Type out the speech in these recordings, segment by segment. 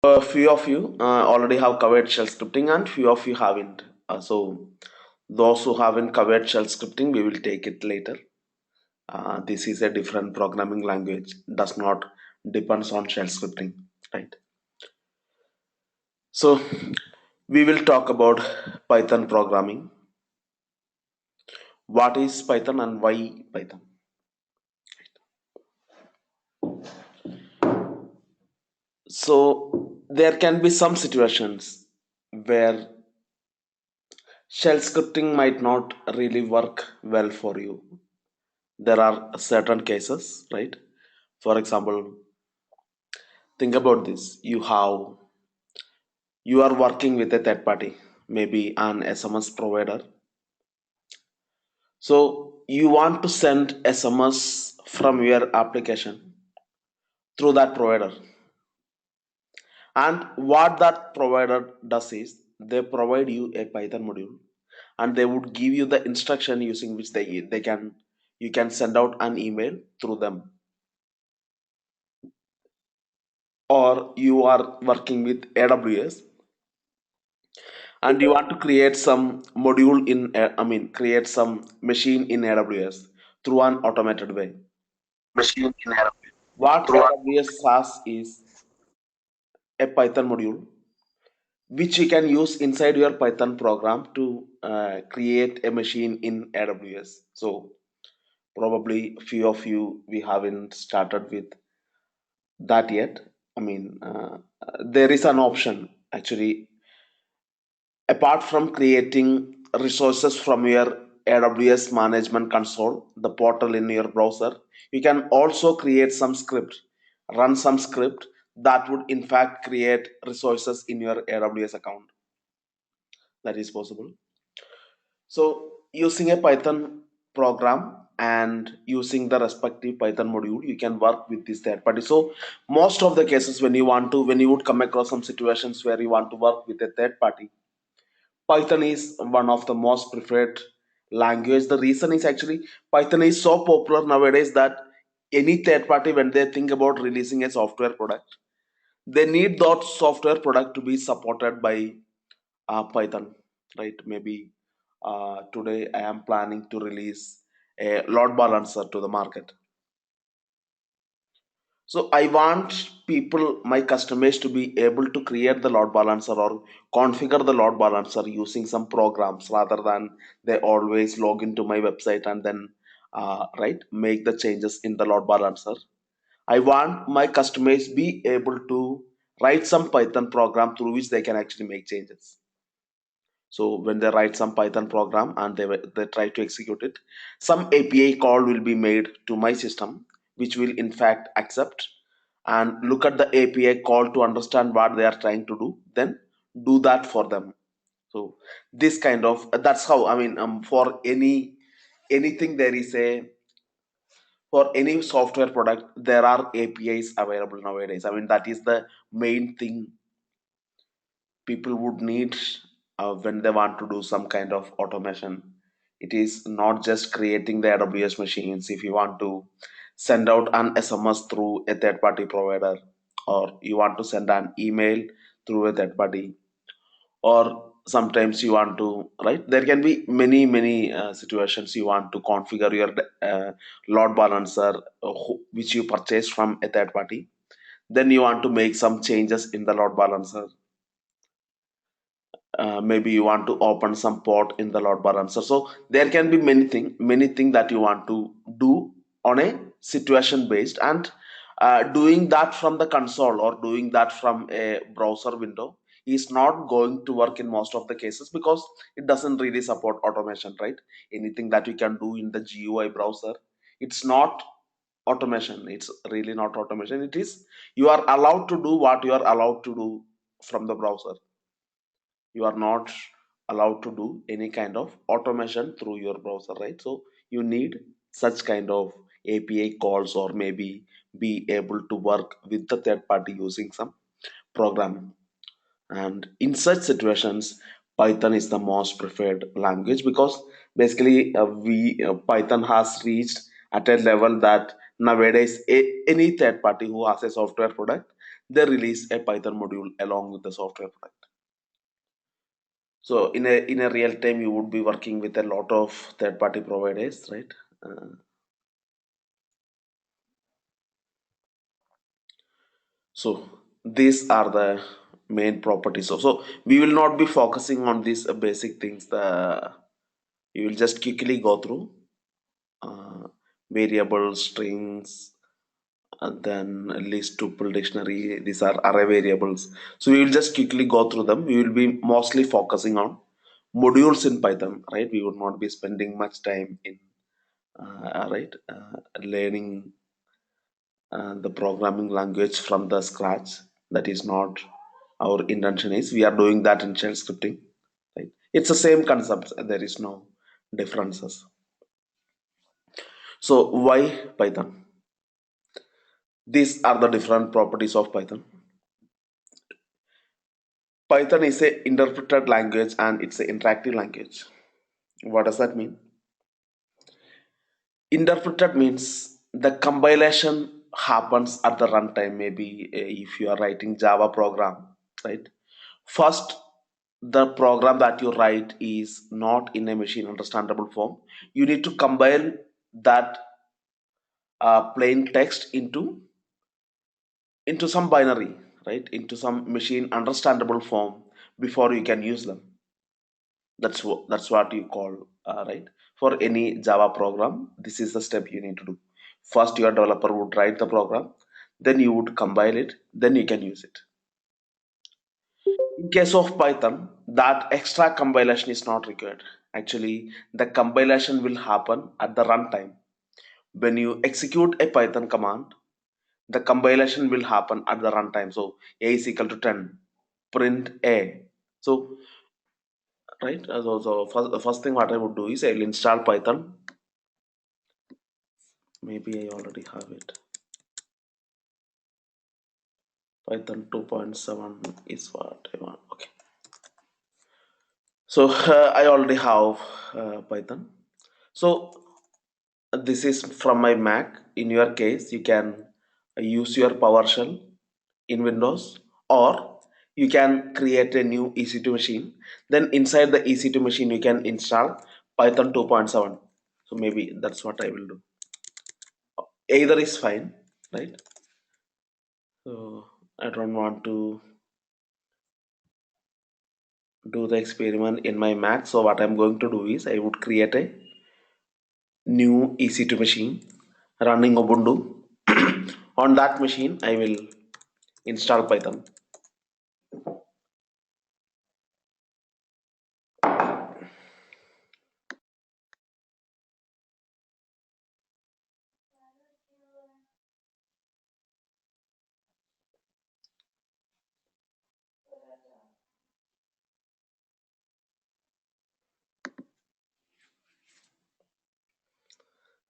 A few of you already have covered shell scripting, and few of you haven't. So those who haven't covered shell scripting, we will take it later. This is a different programming language. Does not depends on shell scripting, right? So we will talk about Python programming. What is Python and why Python? So there can be some situations where shell scripting might not really work well for you. There are certain cases, right? For example, think about this. You are working with a third party, maybe an SMS provider. So you want to send SMS from your application through that provider. And what that provider does is they provide you a Python module, and they would give you the instruction using which they can you can send out an email through them. Or you are working with AWS and you want to create some module in create some machine in AWS through an automated way. Machine in Arabic. What Throughout AWS has is a Python module which you can use inside your Python program to create a machine in AWS. So probably few of you we haven't started with that yet. There is an option actually. Apart from creating resources from your AWS management console, the portal in your browser, you can also create some script, run some script that would in fact create resources in your AWS account. That is possible. So using a Python program and using the respective Python module, you can work with this third party. So most of the cases when you would come across some situations where you want to work with a third party, Python is one of the most preferred language. The reason is actually Python is so popular nowadays that any third party, when they think about releasing a software product, they need that software product to be supported by Python, right? Maybe today I am planning to release a load balancer to the market. So I want people, my customers, to be able to create the load balancer or configure the load balancer using some programs rather than they always log into my website and then right make the changes in the load balancer. I want my customers be able to write some Python program through which they can actually make changes. So when they write some Python program and they try to execute it, some API call will be made to my system, which will in fact accept and look at the API call to understand what they are trying to do, then do that for them. So this kind of that's how for anything there is a for any software product there are APIs available nowadays. I mean that is the main thing people would need when they want to do some kind of automation. It is not just creating the AWS machines. If you want to send out an SMS through a third party provider, or you want to send an email through a third party, or sometimes you want to, right? There can be many situations you want to configure your load balancer which you purchased from a third party. Then you want to make some changes in the load balancer. Maybe you want to open some port in the load balancer. So there can be many things that you want to do on a situation based, and doing that from the console or doing that from a browser window is not going to work in most of the cases because it doesn't really support automation, right? Anything that you can do in the GUI browser, it's not automation. It's really not automation. It is you are allowed to do what you are allowed to do from the browser. You are not allowed to do any kind of automation through your browser, right? So you need such kind of API calls, or maybe be able to work with the third party using some programming. And in such situations, Python is the most preferred language because basically we Python has reached at a level that nowadays any third party who has a software product, they release a Python module along with the software product. So in a real time, you would be working with a lot of third-party providers, right? So these are the main properties. So we will not be focusing on these basic things. You will just quickly go through uh, variables, strings, and then list, tuple, dictionary. These are array variables. So we will just quickly go through them. We will be mostly focusing on modules in Python, right? We would not be spending much time in learning the programming language from the scratch. That is not our intention. Is we are doing that in shell scripting, right? It's the same concept. There is no differences. So why Python? These are the different properties of Python. Python is a interpreted language and it's an interactive language. What does that mean? Interpreted means the compilation happens at the runtime. Maybe if you are writing Java program, right? First, the program that you write is not in a machine understandable form. You need to compile that plain text into some binary, right? Into some machine understandable form before you can use them. That's what you call right. For any Java program, this is the step you need to do. First, your developer would write the program, then you would compile it, then you can use it. In case of Python, that extra compilation is not required. Actually, the compilation will happen at the runtime. When you execute a Python command, the compilation will happen at the runtime. So a is equal to 10, print a. So right. So first, the first thing what I would do is I'll install Python. Maybe I already have it. Python 2.7 is what I want. Okay. So I already have Python. So this is from my Mac. In your case, you can use your PowerShell in Windows, or you can create a new EC2 machine. Then inside the EC2 machine, you can install Python 2.7. So maybe that's what I will do. Either is fine, right? So I don't want to do the experiment in my Mac. So what I'm going to do is I would create a new EC2 machine running Ubuntu. On that machine, I will install Python.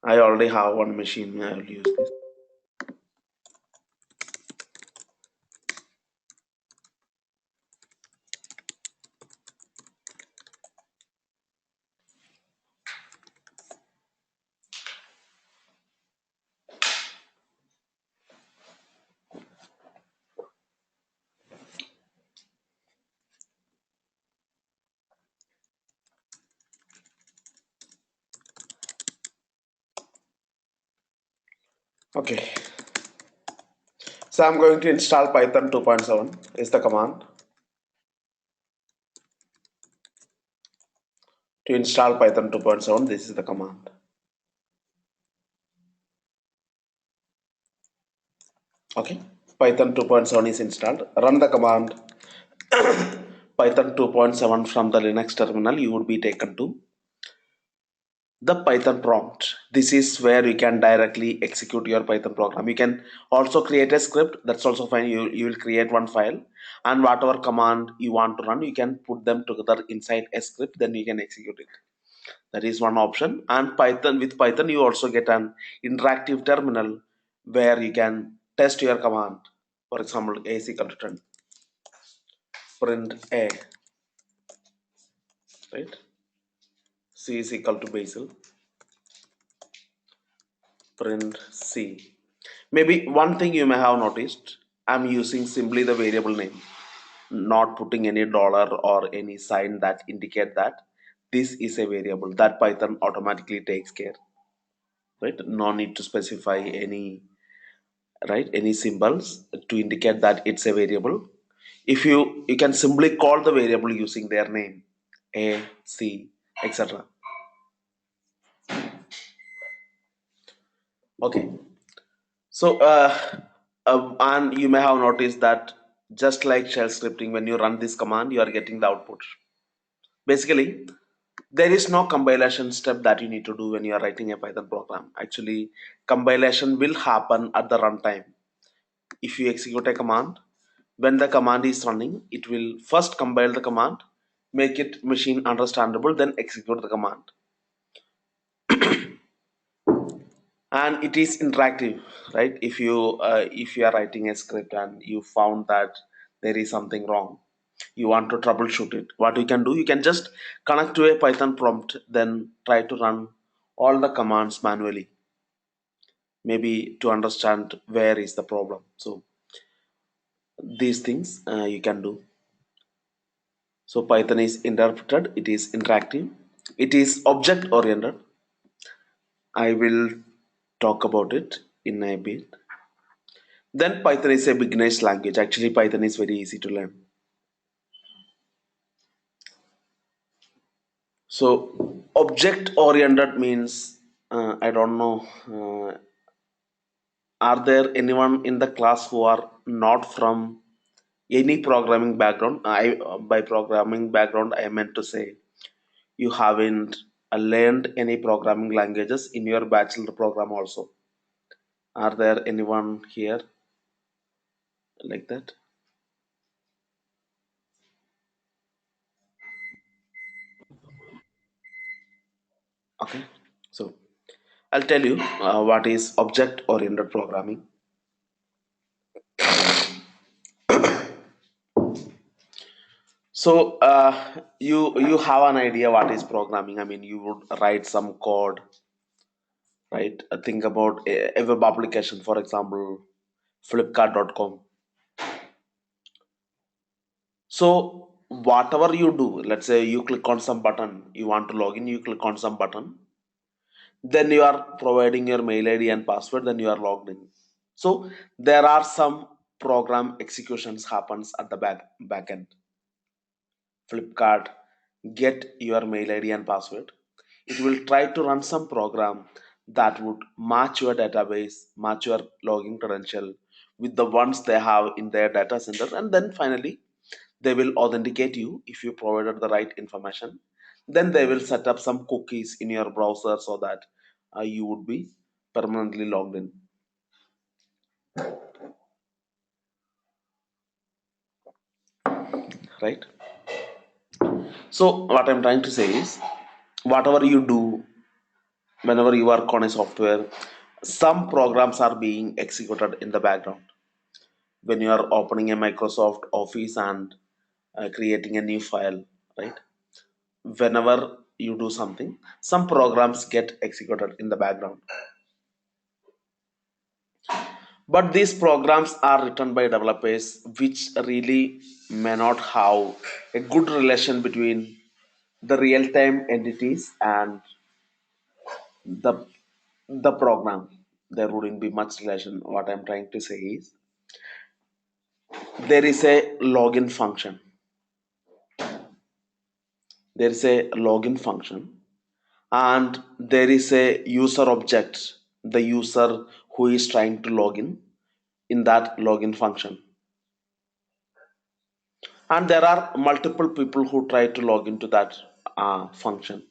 I already have one machine. I will use this. Okay. So I'm going to install Python 2.7 is the command. To install Python 2.7, this is the command. Okay. Python 2.7 is installed. Run the command Python 2.7 from the Linux terminal. You would be taken to the Python prompt. This is where you can directly execute your Python program. You can also create a script. That's also fine. You will create one file, and whatever command you want to run, you can put them together inside a script. Then you can execute it. That is one option. And Python, with Python, you also get an interactive terminal where you can test your command. For example, a is equal to 10, print a, right? C is equal to Basil, print C. Maybe one thing you may have noticed, I'm using simply the variable name, not putting any dollar or any sign that indicate that this is a variable. That Python automatically takes care, right? No need to specify any, right, any symbols to indicate that it's a variable. If you can simply call the variable using their name, a, c, etc. Okay. So and you may have noticed that just like shell scripting, when you run this command you are getting the output. Basically, there is no compilation step that you need to do when you are writing a Python program. Actually, compilation will happen at the runtime. If you execute a command, when the command is running, it will first compile the command, make it machine understandable, then execute the command. And it is interactive, right? If you are writing a script and you found that there is something wrong, you want to troubleshoot it, what you can do, you can just connect to a Python prompt, then try to run all the commands manually, maybe to understand where is the problem. So these things you can do. So Python is interpreted, it is interactive, it is object oriented. I will talk about it in a bit. Then Python is a beginner's language. Actually, Python is very easy to learn. So object oriented means I don't know. Are there anyone in the class who are not from any programming background? By programming background, I meant to say you haven't learned any programming languages in your bachelor program also. Are there anyone here like that? Okay. So I'll tell you what is object oriented programming. So you have an idea what is programming. I mean, you would write some code, right? Think about a web application, for example, Flipkart.com. So whatever you do, let's say you click on some button, you want to log in, you click on some button, then you are providing your mail ID and password, then you are logged in. So there are some program executions happens at the back end. Flipkart get your mail ID and password. It will try to run some program that would match your database, match your login credential with the ones they have in their data center, and then finally they will authenticate you if you provided the right information. Then they will set up some cookies in your browser so that you would be permanently logged in, right? So what I'm trying to say is, whatever you do, whenever you work on a software, some programs are being executed in the background. When you are opening a Microsoft Office and creating a new file, right? Whenever you do something, some programs get executed in the background. But these programs are written by developers which really may not have a good relation between the real-time entities and the the program. There wouldn't be much relation. What I'm trying to say is, there is a login function. There is a login function, and there is a user object, the user who is trying to log in that login function. And there are multiple people who try to log into that function.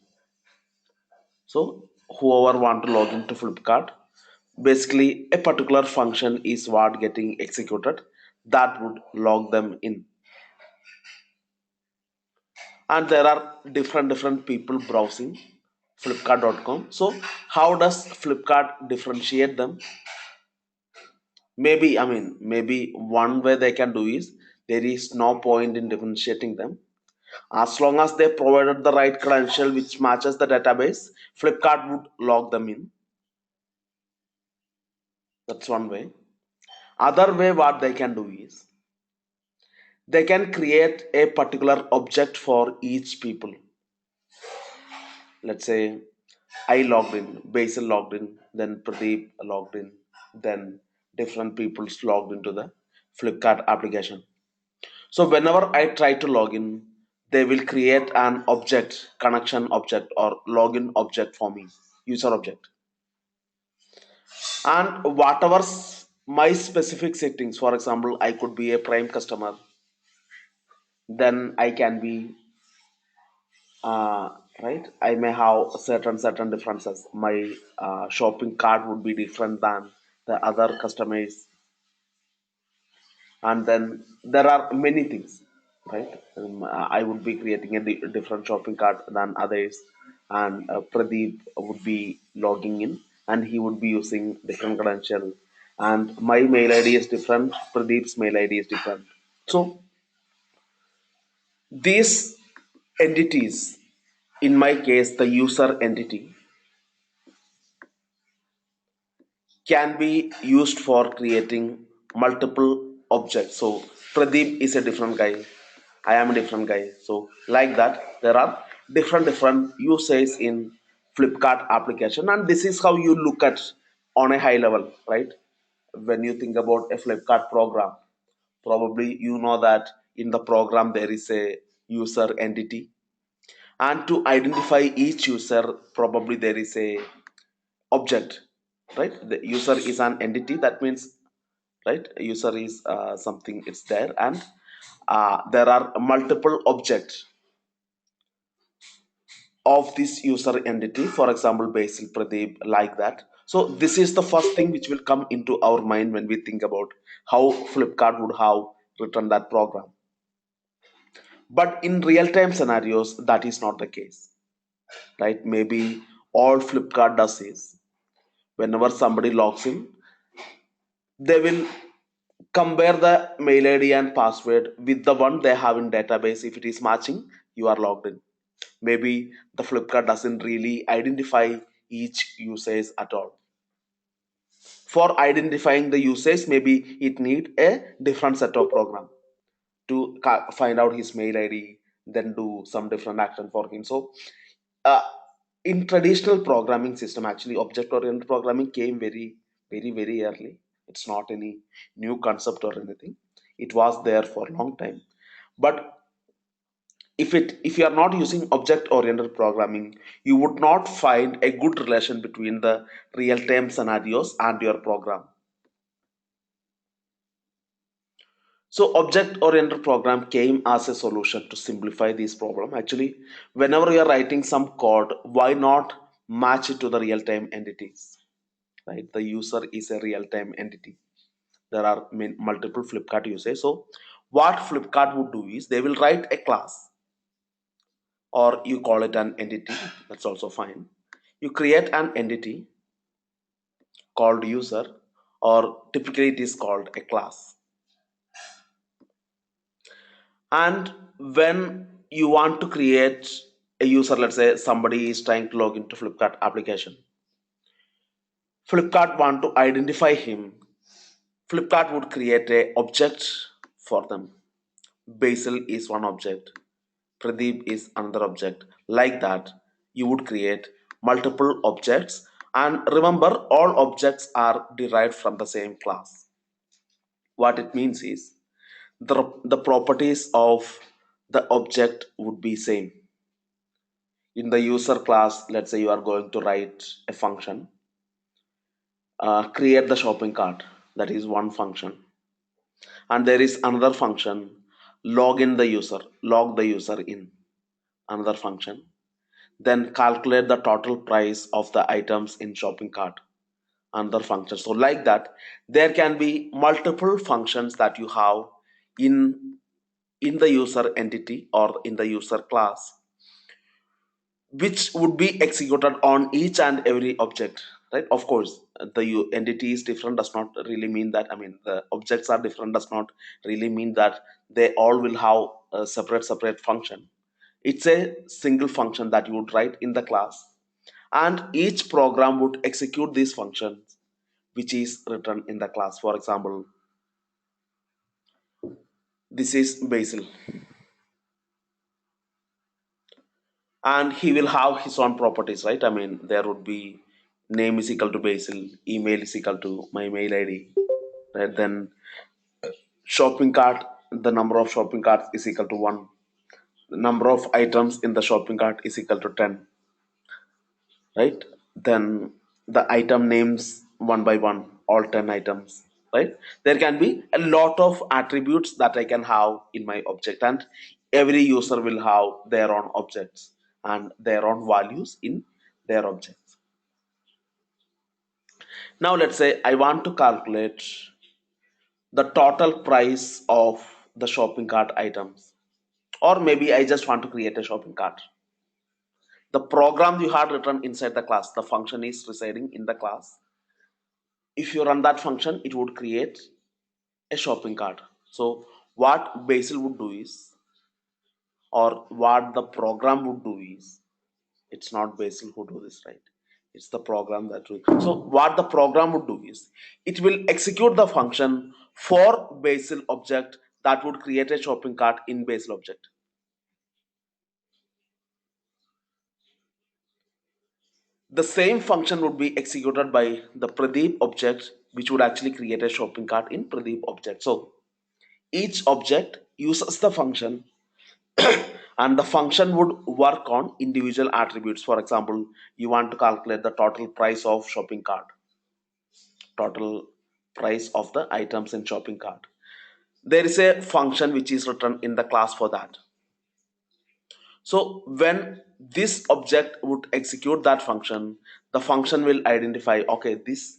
So whoever want to log into Flipkart, basically a particular function is what getting executed that would log them in. And there are different people browsing flipkart.com. So how does Flipkart differentiate them? Maybe one way they can do is, there is no point in differentiating them. As long as they provided the right credential which matches the database, Flipkart would log them in. That's one way. Other way what they can do is they can create a particular object for each people. Let's say I logged in, Basil logged in, then Pradeep logged in, then different people's logged into the Flipkart application. So whenever I try to log in, they will create an object, connection object or login object for me, user object. And whatever my specific settings, for example, I could be a prime customer, then I can be uh, right. I may have certain differences. My shopping cart would be different than the other customers, and then there are many things, right? I would be creating a different shopping cart than others, and Pradeep would be logging in, and he would be using different credential, and my mail ID is different. Pradeep's mail ID is different. So these entities, in my case, the user entity can be used for creating multiple objects. So Pradeep is a different guy. I am a different guy. So like that, there are different uses in Flipkart application, and this is how you look at on a high level, right? When you think about a Flipkart program, probably you know that in the program there is a user entity, and to identify each user, probably there is a object, right? The user is an entity, that means, right, user is something, it's there, and there are multiple objects of this user entity, for example Basil, Pradeep, like that. So this is the first thing which will come into our mind when we think about how Flipkart would have written that program. But in real time scenarios that is not the case, right? Maybe all Flipkart does is whenever somebody logs in, they will compare the mail ID and password with the one they have in database. If it is matching, you are logged in. Maybe the Flipkart doesn't really identify each usage at all. For identifying the usage, maybe it need a different set of program to find out his mail ID, then do some different action for him. So uh, in traditional programming system, actually object oriented programming came very early. It's not any new concept or anything. It was there for a long time. But if you are not using object oriented programming, you would not find a good relation between the real time scenarios and your program. So object oriented program came as a solution to simplify this problem. Actually, whenever you are writing some code, why not match it to the real time entities? Right? The user is a real time entity. There are multiple Flipkart users. So what Flipkart would do is they will write a class, or you call it an entity. That's also fine. You create an entity called user, or typically it is called a class. And when you want to create a user, let's say somebody is trying to log into Flipkart application, Flipkart want to identify him, Flipkart would create a object for them. Basil is one object, Pradeep is another object. Like that, you would create multiple objects, and remember all objects are derived from the same class. What it means is the properties of the object would be same. In the user class, let's say you are going to write a function, create the shopping cart, that is one function, and there is another function, log the user in, another function, then calculate the total price of the items in shopping cart, another function. So like that, there can be multiple functions that you have in the user entity or in the user class, which would be executed on each and every object, right? Of course, the entity is different does not really mean that, I mean, the objects are different does not really mean that they all will have a separate function. It's a single function that you would write in the class, and each program would execute these functions which is written in the class. For example, This is Basil, and he will have his own properties, right? I mean, there would be name is equal to Basil, email is equal to my mail ID, right? Then shopping cart, the number of shopping carts is equal to 1. The number of items in the shopping cart is equal to 10, right? Then the item names one by one, all 10 items, right? There can be a lot of attributes that I can have in my object, and every user will have their own objects and their own values in their objects. Now let's say I want to calculate the total price of the shopping cart items, or maybe I just want to create a shopping cart. The program you had written inside the class, the function is residing in the class. If you run that function, it would create a shopping cart. So what Basil would do is, or what the program would do is, it's not Basil who do this, right? It's the program that will. So what the program would do is, it will execute the function for Basil object that would create a shopping cart in Basil object. The same function would be executed by the Pradeep object, which would actually create a shopping cart in Pradeep object. So each object uses the function, and the function would work on individual attributes. For example, you want to calculate the total price of shopping cart, total price of the items in shopping cart. There is a function which is written in the class for that. So when this object would execute that function, the function will identify, okay, this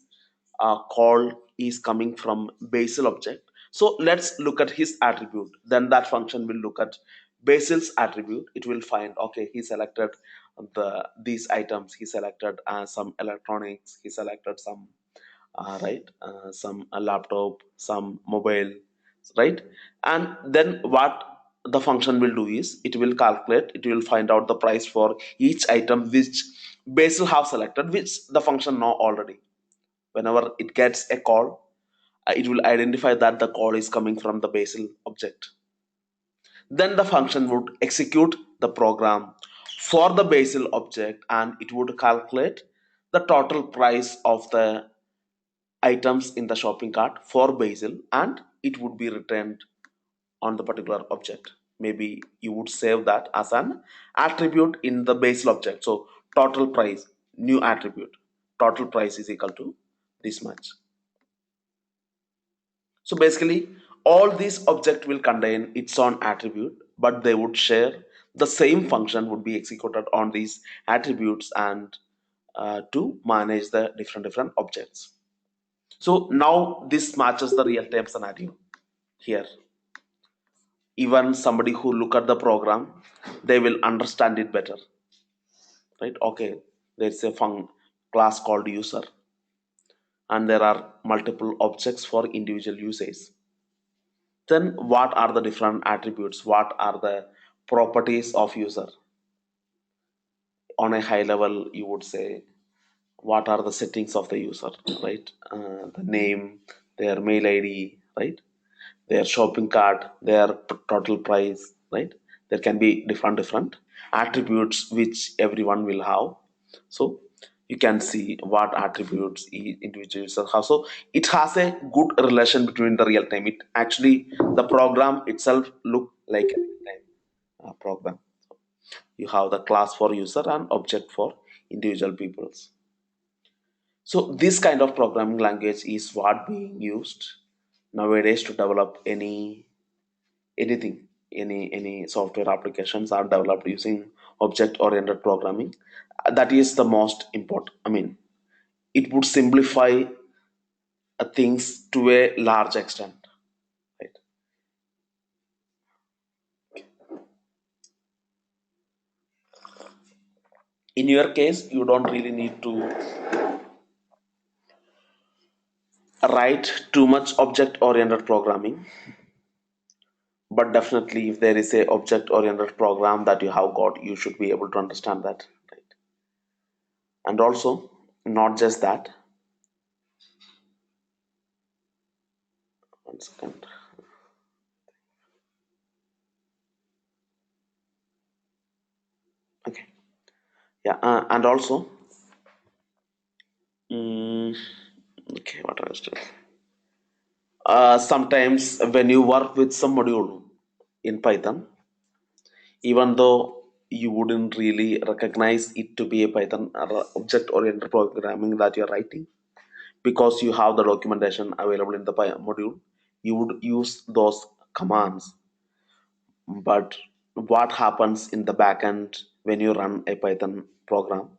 call is coming from Basil object. So let's look at his attribute. Then that function will look at Basil's attribute. It will find, okay, he selected these items. He selected some electronics. He selected some some laptop, some mobile, right? And then what the function will do is, it will calculate, it will find out the price for each item which Basil have selected, which the function know already. Whenever it gets a call, it will identify that the call is coming from the Basil object. Then the function would execute the program for the Basil object, and it would calculate the total price of the items in the shopping cart for Basil, and it would be returned on the particular object. Maybe you would save that as an attribute in the Basil object. So total price, new attribute, total price is equal to this much. So basically, all these object will contain its own attribute, but they would share the same function would be executed on these attributes, and to manage the different objects. So now this matches the real-time scenario here. Even somebody who look at the program, they will understand it better, right? Okay, there's a class called user, and there are multiple objects for individual users. Then what are the different attributes? What are the properties of user? On a high level, you would say, what are the settings of the user, right? The name, their mail ID, right? Their shopping cart, their total price, right? There can be different attributes which everyone will have. So you can see what attributes each individual user have. So it has a good relation between the real time. It actually, the program itself look like a real time program. You have the class for user and object for individual peoples. So this kind of programming language is what being used nowadays to develop anything. Any software applications are developed using object oriented programming. That is the most important. I mean, it would simplify things to a large extent, right? In your case, you don't really need to write too much object oriented programming, but definitely if there is a object oriented program that you have got, you should be able to understand that, right? And also, not just that. One second. Yeah, and also, mm, okay, what else? Sometimes when you work with some module in Python, even though you wouldn't really recognize it to be a Python object-oriented programming that you're writing, because you have the documentation available in the module, you would use those commands. But what happens in the backend when you run a Python program?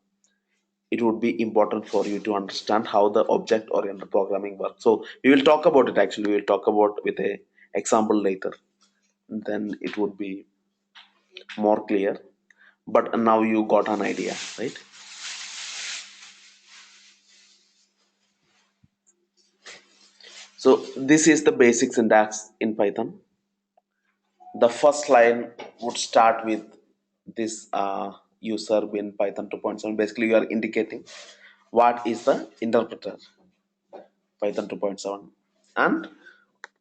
It would be important for you to understand how the object oriented programming works. So we will talk about it. Actually, we will talk about with a example later. Then it would be more clear. But now you got an idea, right? So this is the basic syntax in Python. The first line would start with this user bin Python 2.7. Basically, you are indicating what is the interpreter Python 2.7, and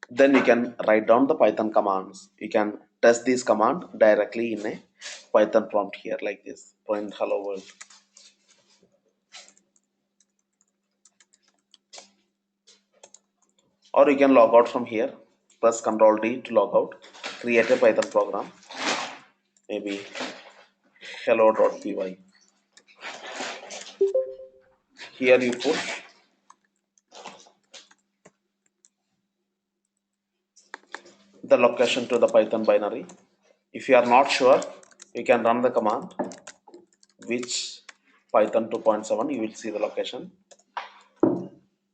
then you can write down the Python commands. You can test this command directly in a Python prompt here, like this: print hello world. Or you can log out from here, press Ctrl D to log out, create a Python program, maybe hello.py. Here you put the location to the Python binary. If you are not sure, you can run the command which Python 2.7, you will see the location.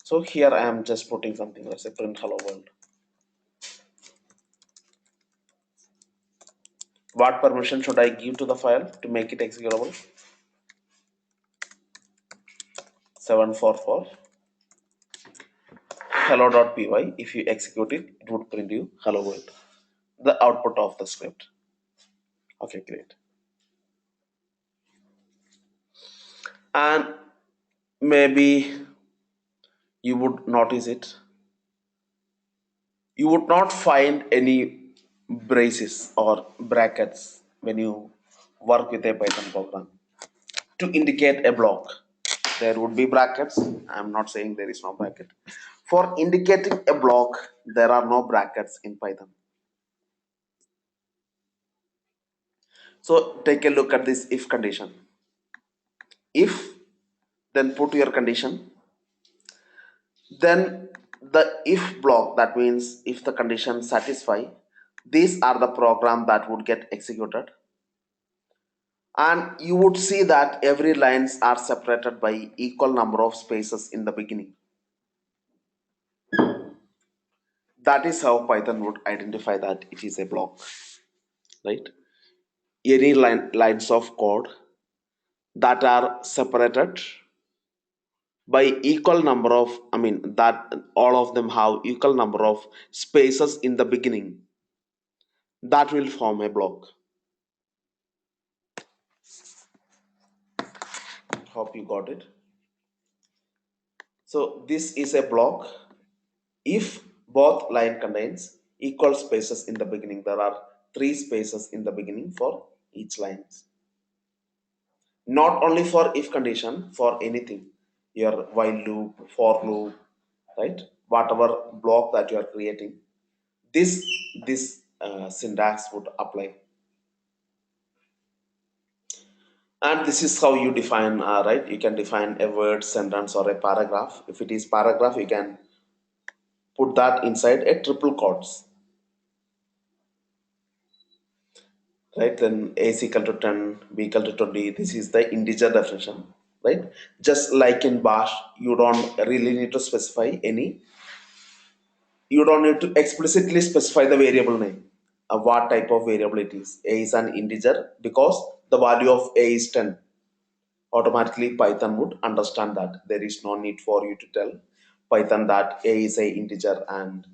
So here I am just putting something, let's say print hello world. What permission should I give to the file to make it executable? 744 hello.py. If you execute it, it would print you hello world, the output of the script. Okay, great. And maybe you would notice it. You would not find any braces or brackets when you work with a Python program to indicate a block. There would be brackets. I'm not saying there is no bracket. For indicating a block, there are no brackets in Python. So take a look at this if condition. If, then put your condition. Then the if block, that means if the condition satisfy, these are the program that would get executed. And you would see that every lines are separated by equal number of spaces in the beginning. That is how Python would identify that it is a block, right? Any lines of code that are separated by equal number of, that all of them have equal number of spaces in the beginning, that will form a block. Hope you got it. So this is a block if both line contains equal spaces in the beginning. There are three spaces in the beginning for each lines. Not only for if condition, for anything, your while loop, for loop, right? Whatever block that you are creating, this syntax would apply. And this is how you define, right? You can define a word, sentence, or a paragraph. If it is paragraph, you can put that inside a triple quotes, right? Then a is equal to 10, b equal to 20. This is the integer definition, right? Just like in bash, you don't really need to specify any, you don't need to explicitly specify the variable name, what type of variable it is. A is an integer because the value of a is 10. Automatically Python would understand that. There is no need for you to tell Python that a is a integer and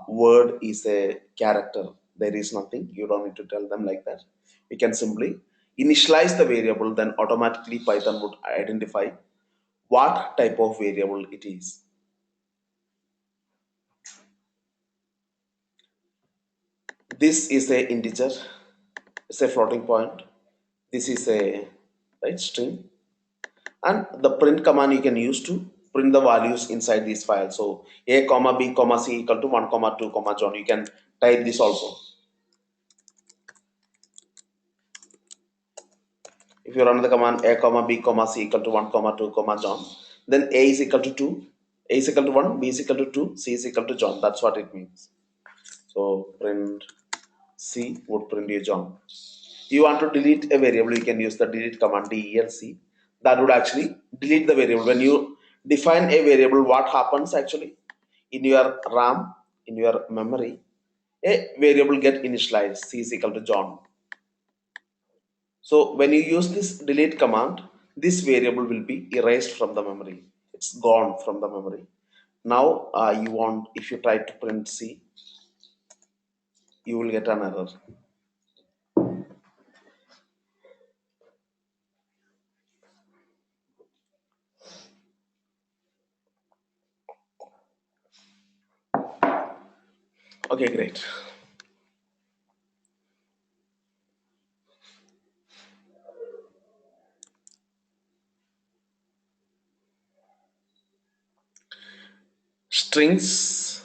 word is a character. There is nothing. You don't need to tell them like that. You can simply initialize the variable, then automatically Python would identify what type of variable it is. This is a integer, it's a floating point. This is a right? String. And the print command you can use to print the values inside these files. So a comma b comma c equal to 1 comma 2 comma John. You can type this also. If you run the command a comma b comma c equal to 1 comma 2 comma John, then a is equal to 2, a is equal to 1, b is equal to 2, c is equal to John. That's what it means. So print c would print you John. You want to delete a variable, you can use the delete command delc. That would actually delete the variable. When you define a variable, what happens actually in your RAM, in your memory, a variable get initialized, c is equal to John. So when you use this delete command, this variable will be erased from the memory. It's gone from the memory. Now you want, if you try to print c, you will get an error. Okay, great. Strings.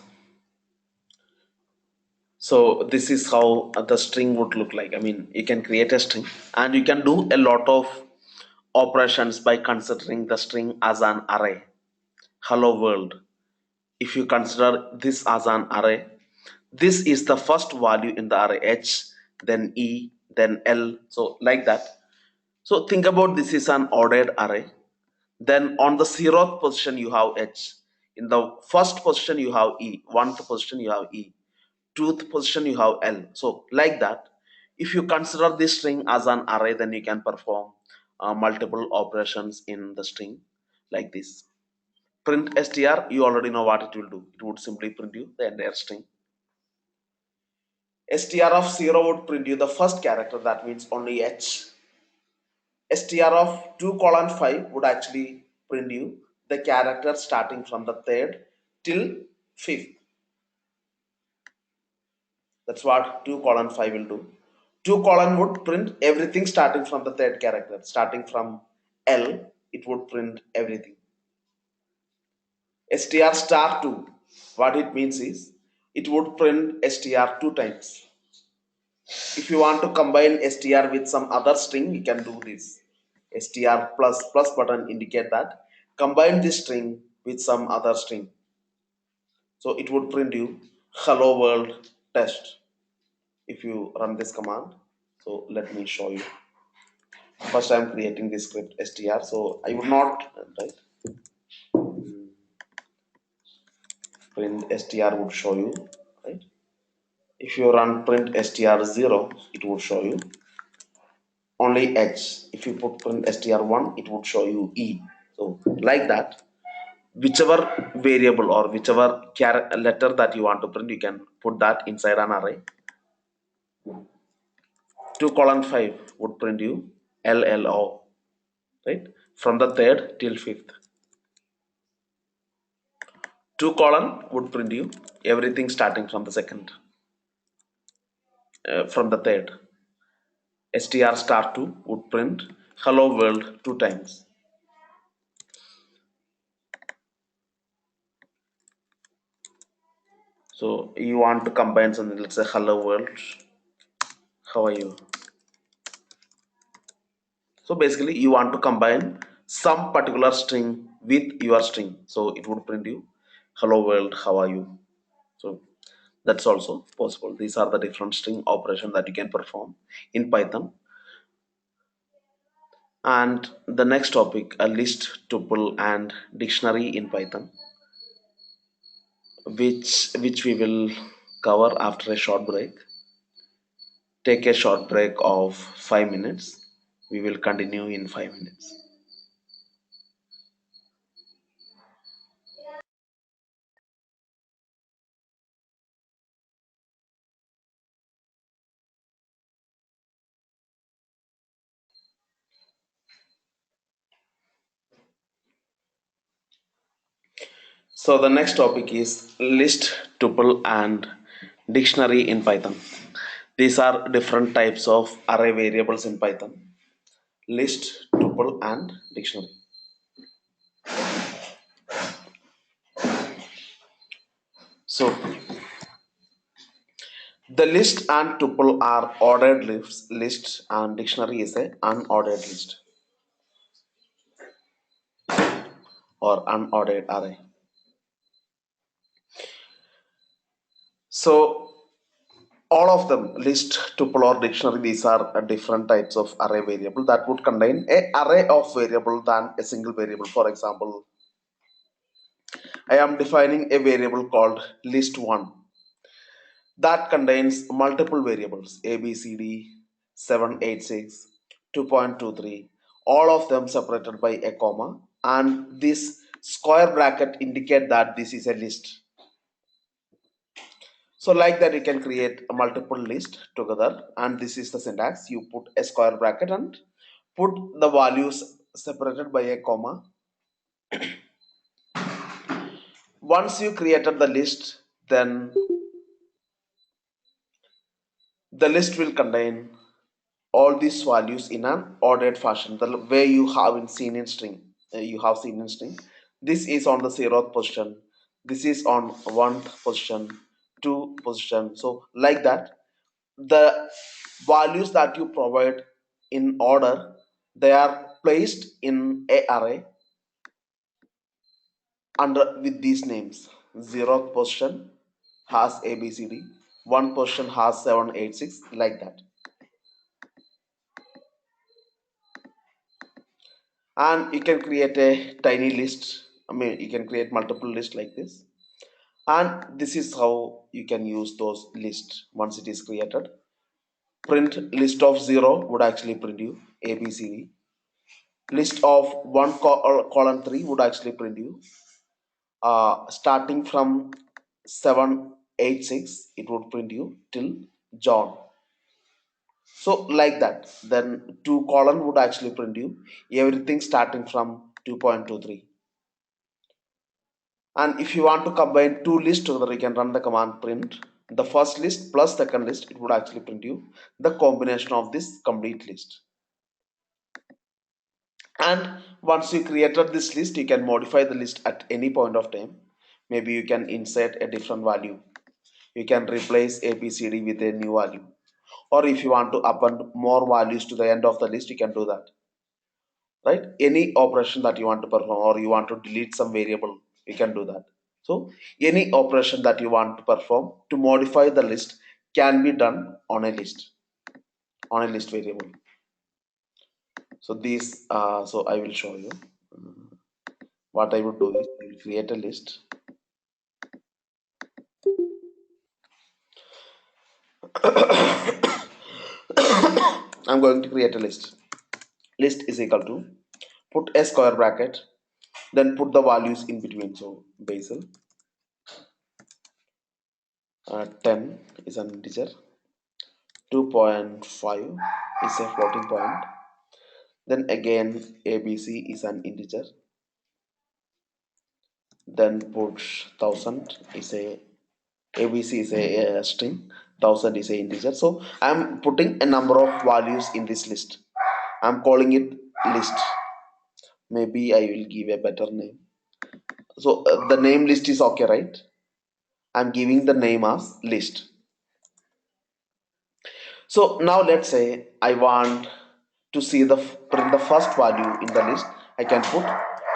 So this is how the string would look like. I mean, you can create a string and you can do a lot of operations by considering the string as an array. Hello world. If you consider this as an array, this is the first value in the array, H, then E, then L. So like that. So think about this is an ordered array. Then on the 0th position you have H. In the first position you have E. 1st position you have E. 2th position you have L. So like that, if you consider this string as an array, then you can perform multiple operations in the string like this. Print str, you already know what it will do. It would simply print you the entire string. Str of 0 would print you the first character, that means only H. Str of 2 colon 5 would actually print you the character starting from the 3rd till 5th. That's what 2 colon 5 will do. 2 colon would print everything starting from the 3rd character. Starting from L, it would print everything. Str star 2, what it means is, it would print str 2 times. If you want to combine str with some other string, you can do this. Str plus button indicate that combine this string with some other string. So it would print you hello world test if you run this command. So let me show you. First I'm creating this script str, so I would not right, print str would show you, right? If you run print str0, it would show you only H. If you put print str1, it would show you E. So like that, whichever variable or whichever letter that you want to print, you can put that inside an array. 2 colon 5 would print you LLO, right, from the 3rd till 5th. 2 colon would print you everything starting from the 2nd, from the 3rd. Str star 2 would print hello world 2 times. So you want to combine something, let's say hello world, how are you? So basically you want to combine some particular string with your string, so it would print you hello world, how are you? So that's also possible. These are the different string operations that you can perform in Python. And the next topic, a list, tuple and dictionary in Python, which we will cover after a short break. Take a short break of 5 minutes. We will continue in 5 minutes. So the next topic is list, tuple and dictionary in Python. These are different types of array variables in Python. List, tuple tuple and dictionary. So the list and tuple are ordered lists, list and dictionary is a unordered list or unordered array. So all of them, list, tuple or dictionary, these are different types of array variable that would contain a array of variable than a single variable. For example, I am defining a variable called list1 that contains multiple variables A, B, C, D, 786, 2.23, all of them separated by a comma, and this square bracket indicate that this is a list. So like that you can create a multiple list together, and this is the syntax. You put a square bracket and put the values separated by a comma. Once you created the list, then the list will contain all these values in an ordered fashion, the way you have seen in string. This is on the 0th position, this is on 1st position, 2 position. So like that, the values that you provide in order, they are placed in a array under with these names. 0th position has ABCD, 1 position has 786, like that. And you can create a tiny list. You can create multiple lists like this, and this is how you can use those lists. Once it is created, print list of 0 would actually print you ABCD. List of 1 colon 3 would actually print you starting from 786, it would print you till John. So like that, then 2 colon would actually print you everything starting from 2.23. And if you want to combine two lists together, you can run the command print the first list plus second list. It would actually print you the combination of this complete list. And once you created this list, you can modify the list at any point of time. Maybe you can insert a different value. You can replace ABCD with a new value. Or if you want to append more values to the end of the list, you can do that. Right? Any operation that you want to perform, or you want to delete some variable, you can do that. So any operation that you want to perform to modify the list can be done on a list variable. So these, so I will show you. What I would do is I will create a list. I'm going to create a list. List is equal to, put a square bracket, then put the values in between. So Basil, 10 is an integer, 2.5 is a floating point, then again ABC is an integer, then put 1000 is a ABC is a string, 1000 is a integer. So I'm putting a number of values in this list. I'm calling it list. Maybe I will give a better name. So the name list is okay, right? I'm giving the name as list. So now let's say I want to see the print the first value in the list. I can put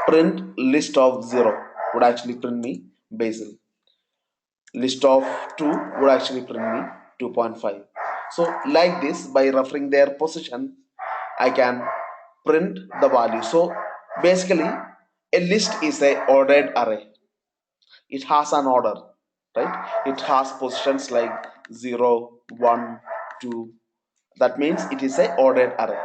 print list of 0 would actually print me Basil. List of 2 would actually print me 2.5. So like this, by referring their position, I can print the value. So basically a list is a ordered array. It has an order, right? It has positions like 0, 1, 2. That means it is a ordered array.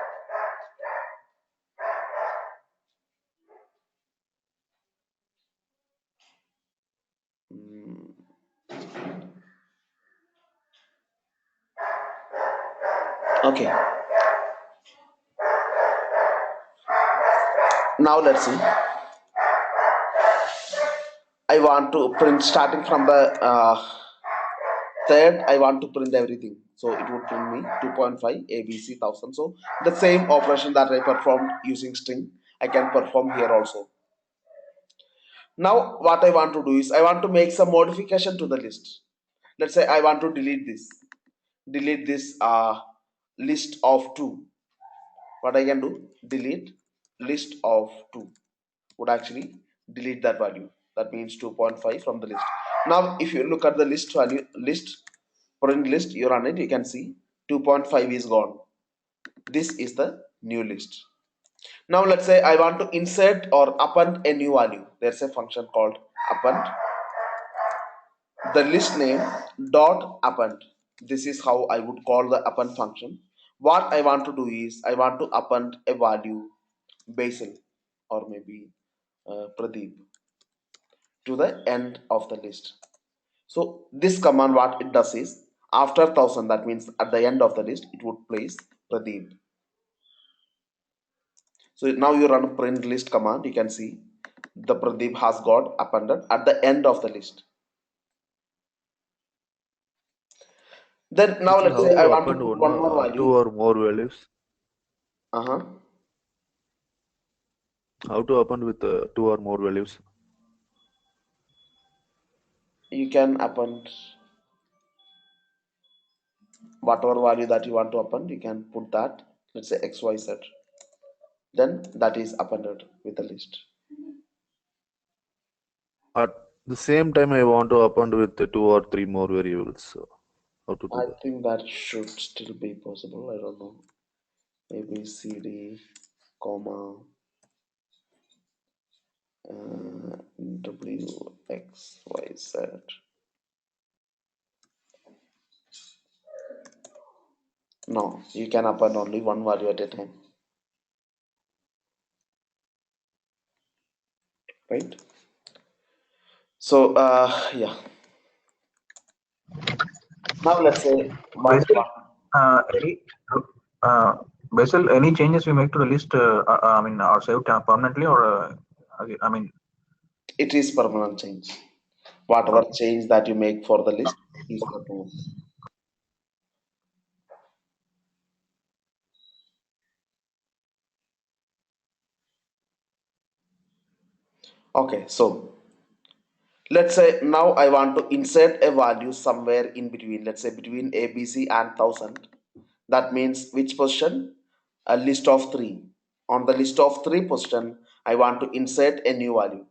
Okay, now let's see. I want to print starting from the third I want to print everything, so it would print me 2.5 abc 1000. So the same operation that I performed using string I can perform here also. Now what I want to do is I want to make some modification to the list. Let's say I want to delete this list of 2. What I can do, delete list of 2 would actually delete that value. That means 2.5 from the list. Now if you look at the list value, list print list, you run it, you can see 2.5 is gone. This is the new list. Now let's say I want to insert or append a new value. There's a function called append. The list name dot append. This is how I would call the append function. What I want to do is I want to append a value Basil or maybe Pradeep to the end of the list. So this command, what it does is after 1000, that means at the end of the list, it would place Pradeep. So now you run print list command, you can see the Pradeep has got appended at the end of the list. Then now Teacher, let's how say to I want to append put one one more two value. or more values? Uh-huh. How to append with two or more values? You can append whatever value that you want to append, you can put that, let's say XYZ. Then that is appended with the list. At the same time, I want to append with two or three more variables. So how to do I that? think that should still be possible. I don't know. Maybe CD, comma, W, X, Y, Z. No, you can append only one value at a time, right? So, yeah. Now let's say what you Basil, want. any uh, Basil, any changes we make to the list, I mean, are saved permanently, or I mean, It is permanent change. Whatever okay. change that you make for the list is permanent. Okay, so let's say now I want to insert a value somewhere in between. Let's say between ABC and 1000. That means which position? A list of 3. On the list of 3 position, I want to insert a new value.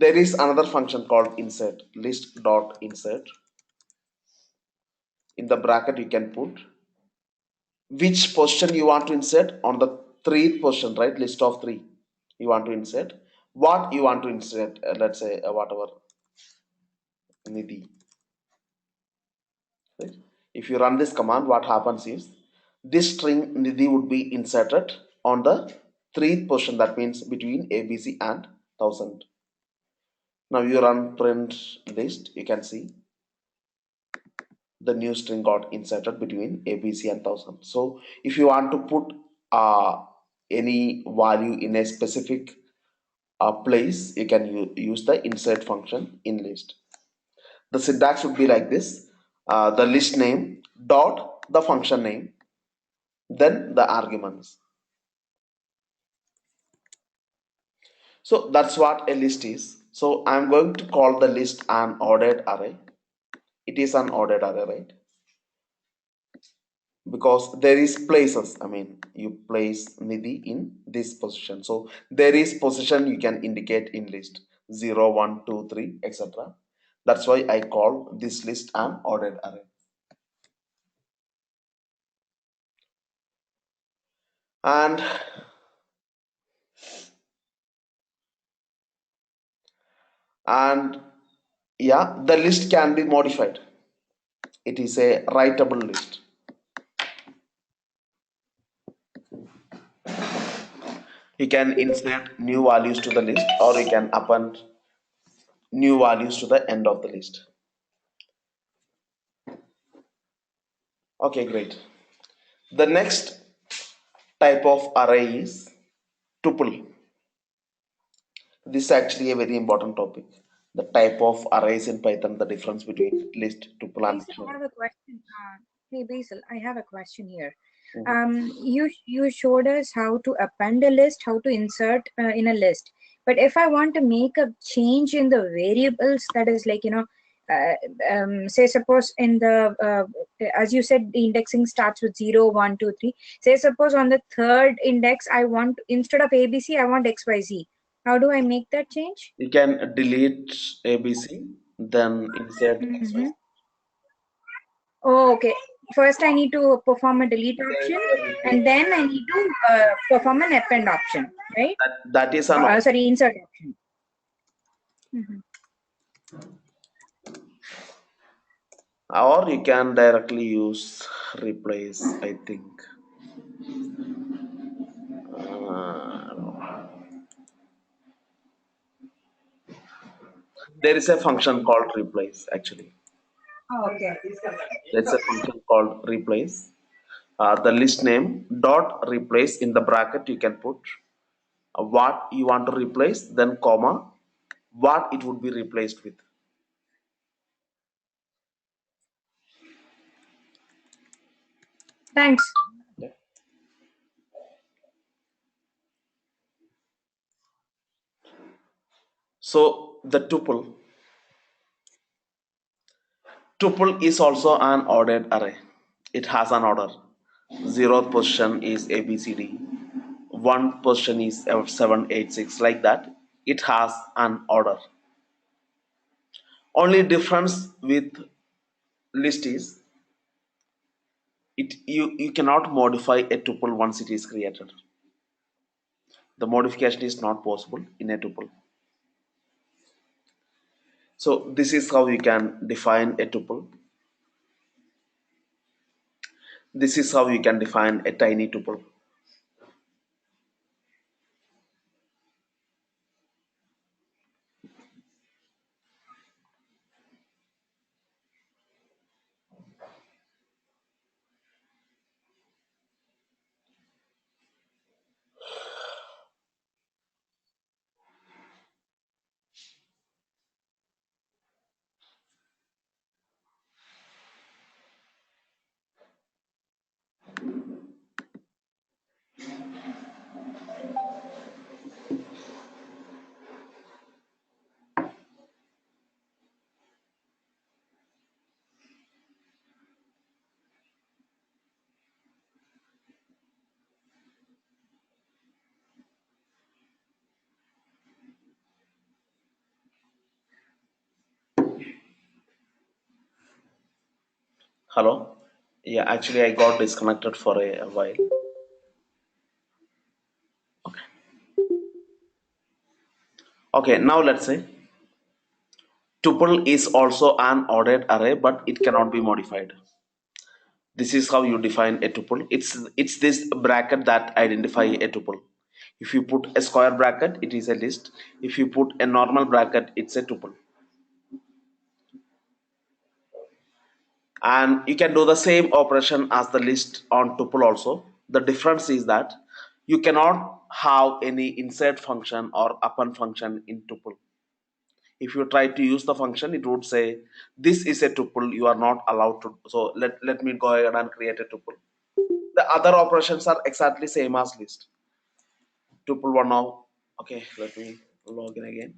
There is another function called insert, list dot insert. In the bracket, you can put which position you want to insert on the 3rd position, right? List of 3. You want to insert what you want to insert. Let's say whatever Nidhi. Right? If you run this command, what happens is this string Nidhi would be inserted on the 3rd position. That means between ABC and 1000. Now you run print list. You can see the new string got inserted between ABC and 1000. So if you want to put any value in a specific place, you can use the insert function in list. The syntax would be like this: the list name dot the function name, then the arguments. So that's what a list is. So I'm going to call the list an ordered array. It is an ordered array, right? Because there is places, I mean, you place Nidhi in this position, so there is position you can indicate in list 0 1 2 3 etc. That's why I call this list an ordered array. And and yeah, the list can be modified. It is a writable list. You can insert new values to the list, or you can append new values to the end of the list. Okay, great. The next type of array is tuple. This is actually a very important topic. the type of arrays in Python, the difference between list, tuple, and Basil, I dictionary. have a question. Hey, Basil, I have a question here. Mhm. You showed us how to append a list, how to insert in a list. But if I want to make a change in the variables, that is like, say suppose in the, as you said, the indexing starts with 0, 1, 2, 3. Say suppose on the third index, I want, instead of ABC, I want XYZ. How do I make that change? You can delete ABC, then insert Mm-hmm. XY. Oh, okay. First, I need to perform a delete There option, is a replace. and then I need to perform an append option, right? That is an Sorry, insert option. Mhm. or you can directly use replace, I think. There is a function called replace actually. Oh, okay. There's a function called replace. The list name dot replace in the bracket you can put what you want to replace, then comma what it would be replaced with. Thanks. Yeah. So the tuple is also an ordered array. It has an order. Zeroth position is ABCD. One position is 786, like that. It has an order. Only difference with list is you cannot modify a tuple once it is created. The modification is not possible in a tuple. So this is how you can define a tuple. This is how you can define a tiny tuple. Hello? Yeah, actually I got disconnected for a while. Okay, now let's say tuple is also an ordered array, but it cannot be modified. This is how you define a tuple. It's this bracket that identify a tuple. If you put a square bracket, it is a list. If you put a normal bracket, it's a tuple. And you can do the same operation as the list on tuple also. The difference is that you cannot have any insert function or append function in tuple. If you try to use the function, it would say this is a tuple, you are not allowed to. So let me go ahead and create a tuple. The other operations are exactly same as list. Tuple one now. Okay, let me log in again.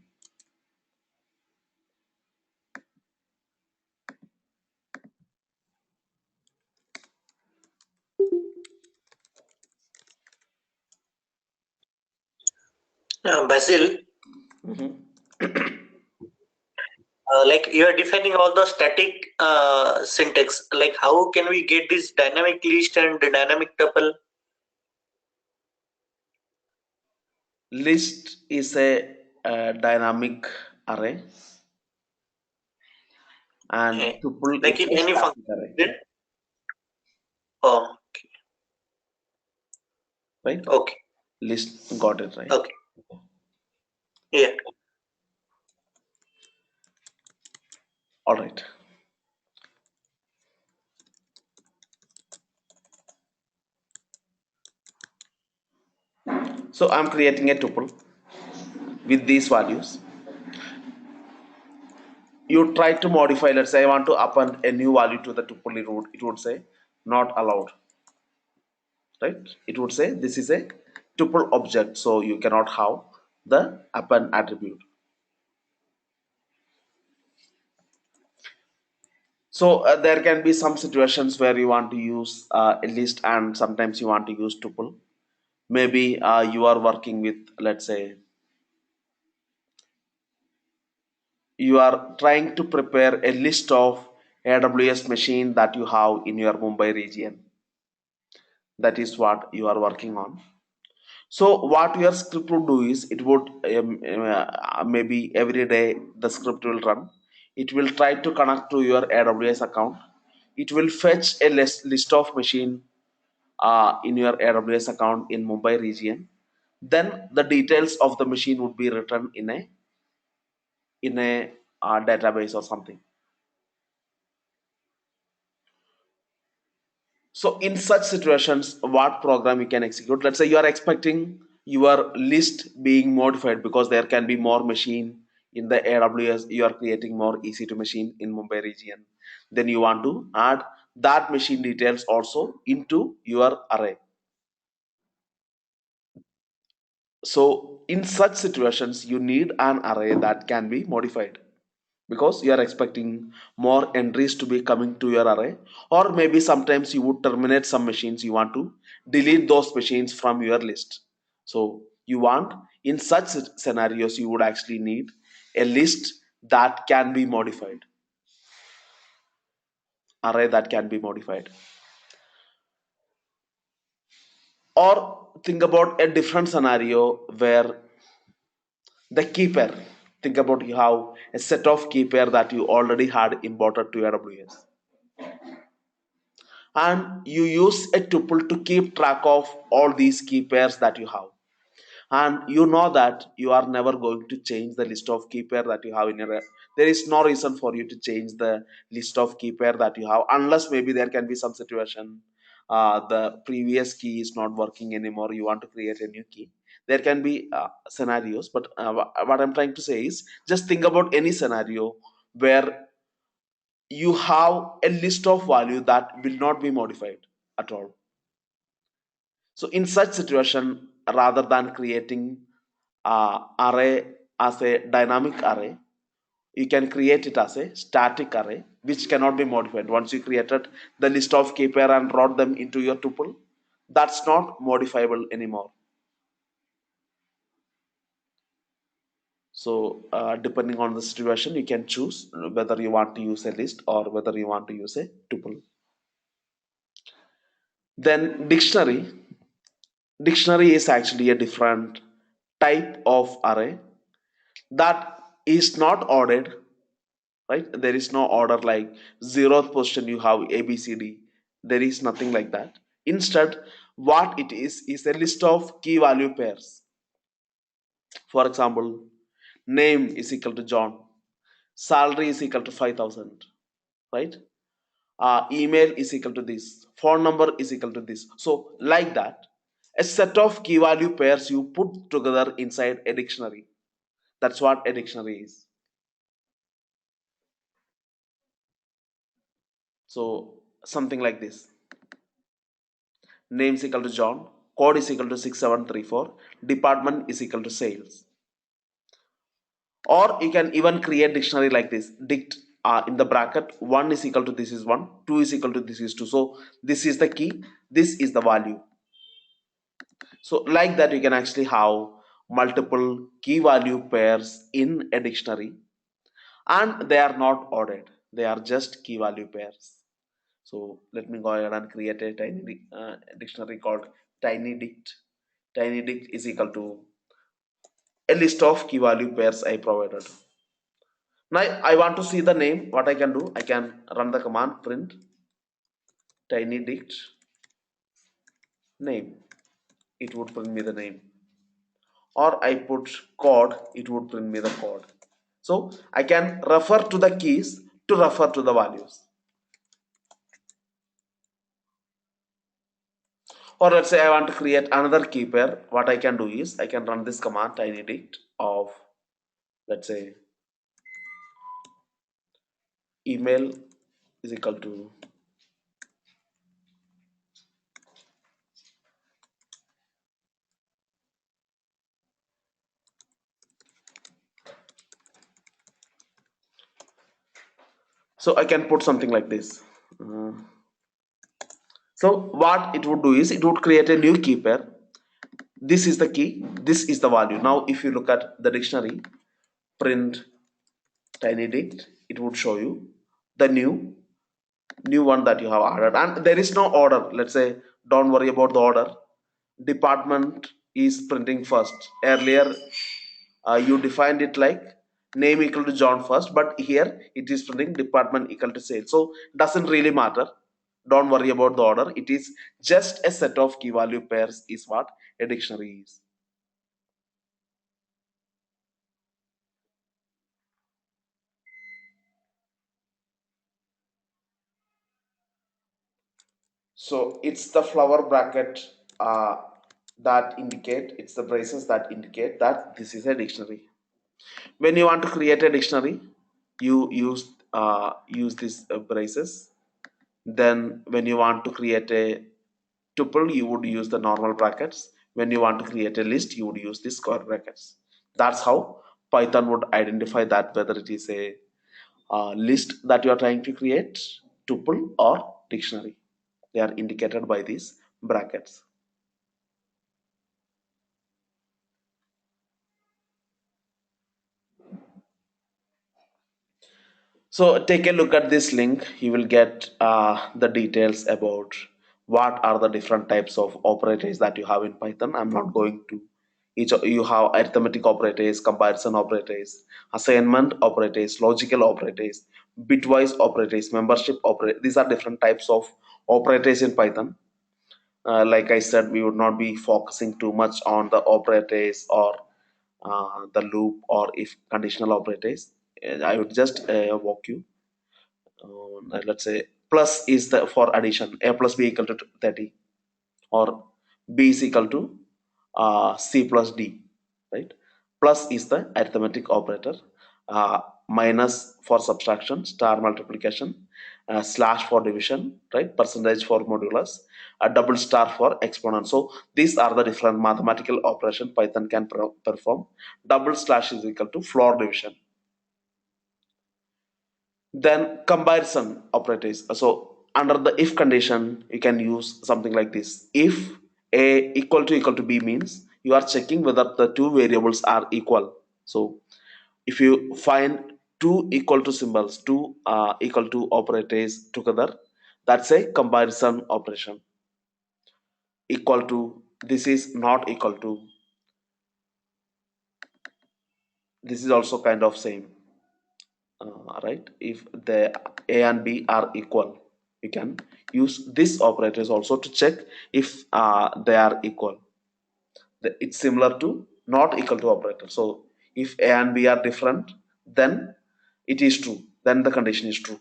Basil, Mhm. like you are defining all the static syntax. Like how can we get this dynamic list and the dynamic tuple? List is a dynamic array, and Eh, tuple like is in a any static function? array, Oh, right? okay, List, got it right. okay, yeah. All right. So I'm creating a tuple with these values. you try to modify, let's say I want to append a new value to the tuple, it would say not allowed, right? It would say this is a tuple object, so you cannot have the append attribute. So there can be some situations where you want to use a list and sometimes you want to use tuple. Maybe you are working with, let's say, you are trying to prepare a list of AWS machine that you have in your Mumbai region. That is what you are working on. So what your script would do is it would maybe every day the script will run. It will try to connect to your AWS account. It will fetch a list of machine in your AWS account in Mumbai region. Then the details of the machine would be written in a database or something. So in such situations, what program you can execute? Let's say you are expecting your list being modified because there can be more machine in the AWS. You are creating more EC2 machine in Mumbai region. Then you want to add that machine details also into your array. So in such situations, you need an array that can be modified, because you are expecting more entries to be coming to your array, or maybe sometimes you would terminate some machines, you want to delete those machines from your list. So you want, in such scenarios, you would actually need a list that can be modified, array that can be modified. Or think about a different scenario where the key pair, think about you have a set of key pair that you already had imported to AWS, and you use a tuple to keep track of all these key pairs that you have, and you know that you are never going to change the list of key pair that you have in your, there is no reason for you to change the list of key pair that you have, unless maybe there can be some situation the previous key is not working anymore, you want to create a new key. There can be scenarios, but what I'm trying to say is, just think about any scenario where you have a list of value that will not be modified at all. So in such situation, rather than creating array as a dynamic array, you can create it as a static array which cannot be modified. Once you created the list of key pair and brought them into your tuple, that's not modifiable anymore. So depending on the situation, you can choose whether you want to use a list or whether you want to use a tuple. Then dictionary is actually a different type of array that is not ordered, right? There is no order like zeroth position you have ABCD. There is nothing like that. Instead, what it is a list of key value pairs. For example, name is equal to John, salary is equal to 5,000, right? Email is equal to this, phone number is equal to this. So like that, a set of key value pairs you put together inside a dictionary. That's what a dictionary is. So something like this: name is equal to John, code is equal to 6734, department is equal to sales. Or you can even create dictionary like this: dict in the bracket, 1 is equal to this is 1, 2 is equal to this is 2. So this is the key, this is the value. So like that, you can actually have multiple key value pairs in a dictionary, and they are not ordered, they are just key value pairs. So let me go ahead and create a tiny dictionary called tinydict. Tinydict is equal to a list of key value pairs I provided. Now I want to see the name. What I can do, I can run the command print tinydict name. It would print me the name. Or I put code, it would print me the code. So I can refer to the keys to refer to the values. Or let's say I want to create another key pair. What I can do is I can run this command tinydict of, let's say, email is equal to so I can put something like this. So what it would do is it would create a new key pair. This is the key, this is the value. Now if you look at the dictionary, print tiny dict, it would show you the new one that you have added, and there is no order. Let's say don't worry about the order. Department is printing first. Earlier you defined it like name equal to John first, but here it is printing department equal to sales. So doesn't really matter. Don't worry about the order. It is just a set of key value pairs is what a dictionary is. So it's the flower bracket that indicate, it's the braces that indicate that this is a dictionary. When you want to create a dictionary, you use these braces. Then when you want to create a tuple, you would use the normal brackets. When you want to create a list, you would use the square brackets. That's how Python would identify that whether it is a list that you are trying to create, tuple or dictionary. They are indicated by these brackets. So take a look at this link. You will get the details about what are the different types of operators that you have in Python. I'm not going to each. You have arithmetic operators, comparison operators, assignment operators, logical operators, bitwise operators, membership operators. These are different types of operators in Python. Like I said, we would not be focusing too much on the operators or the loop or if conditional operators. I would just walk you. Let's say plus is the for addition, a plus b equal to 30, or b is equal to c plus d, right? Plus is the arithmetic operator, minus for subtraction, star multiplication, slash for division, right? Percentage for modulus, a double star for exponent. So these are the different mathematical operation Python can perform. Double slash is equal to floor division. Then comparison operators. So under the if condition, you can use something like this. If a equal to b means you are checking whether the two variables are equal. So if you find two equal to symbols, two equal to operators together, that's a comparison operation. Equal to, this is not equal to, this is also kind of same. Right, if the a and b are equal, you can use this operators also to check if they are equal. It's similar to not equal to operator. So if a and b are different, then it is true, then the condition is true.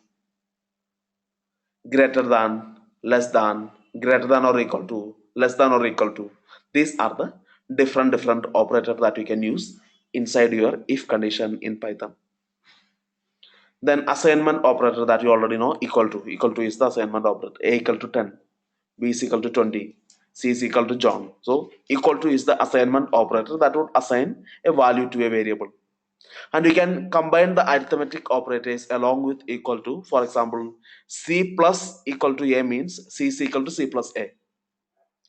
Greater than, less than, greater than or equal to, less than or equal to, these are the different operators that you can use inside your if condition in Python. Then assignment operator that you already know, equal to is the assignment operator. A equal to 10, b is equal to 20, c is equal to John. So equal to is the assignment operator that would assign a value to a variable. And you can combine the arithmetic operators along with equal to. For example, c plus equal to a means c is equal to c plus a.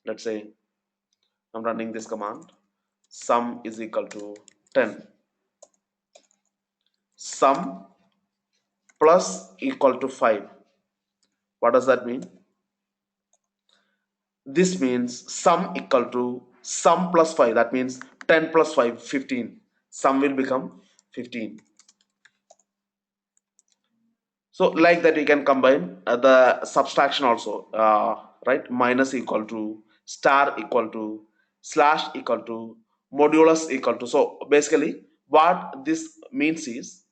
Let's say I'm running this command, sum is equal to 10, sum plus equal to 5. What does that mean? This means sum equal to sum plus 5. That means 10 plus 5, 15. Sum will become 15. So like that, we can combine the subtraction also, right? Minus equal to, star equal to, slash equal to, modulus equal to. So basically what this means is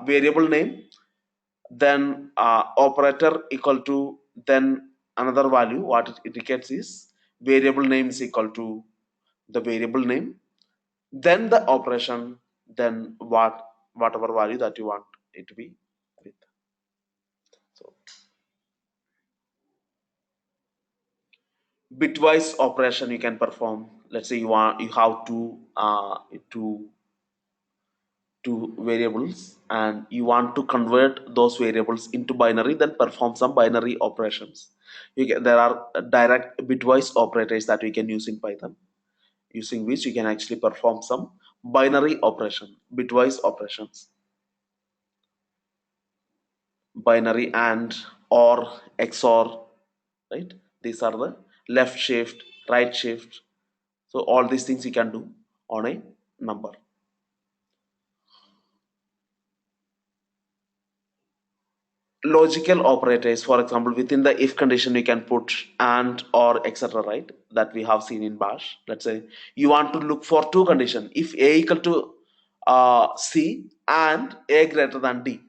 variable name, then operator equal to, then another value. What it indicates is variable name is equal to the variable name, then the operation, then whatever value that you want it to be with. So bitwise operation you can perform. Let's say you have two variables and you want to convert those variables into binary, then perform some binary operations. There are direct bitwise operators that we can use in Python, using which you can actually perform some binary operation, bitwise operations, binary and, or, XOR, right? These are the left shift, right shift. So all these things you can do on a number. Logical operators, for example, within the if condition you can put and, or, etc., right? That we have seen in bash. Let's say you want to look for two conditions: if a equal to c and a greater than d.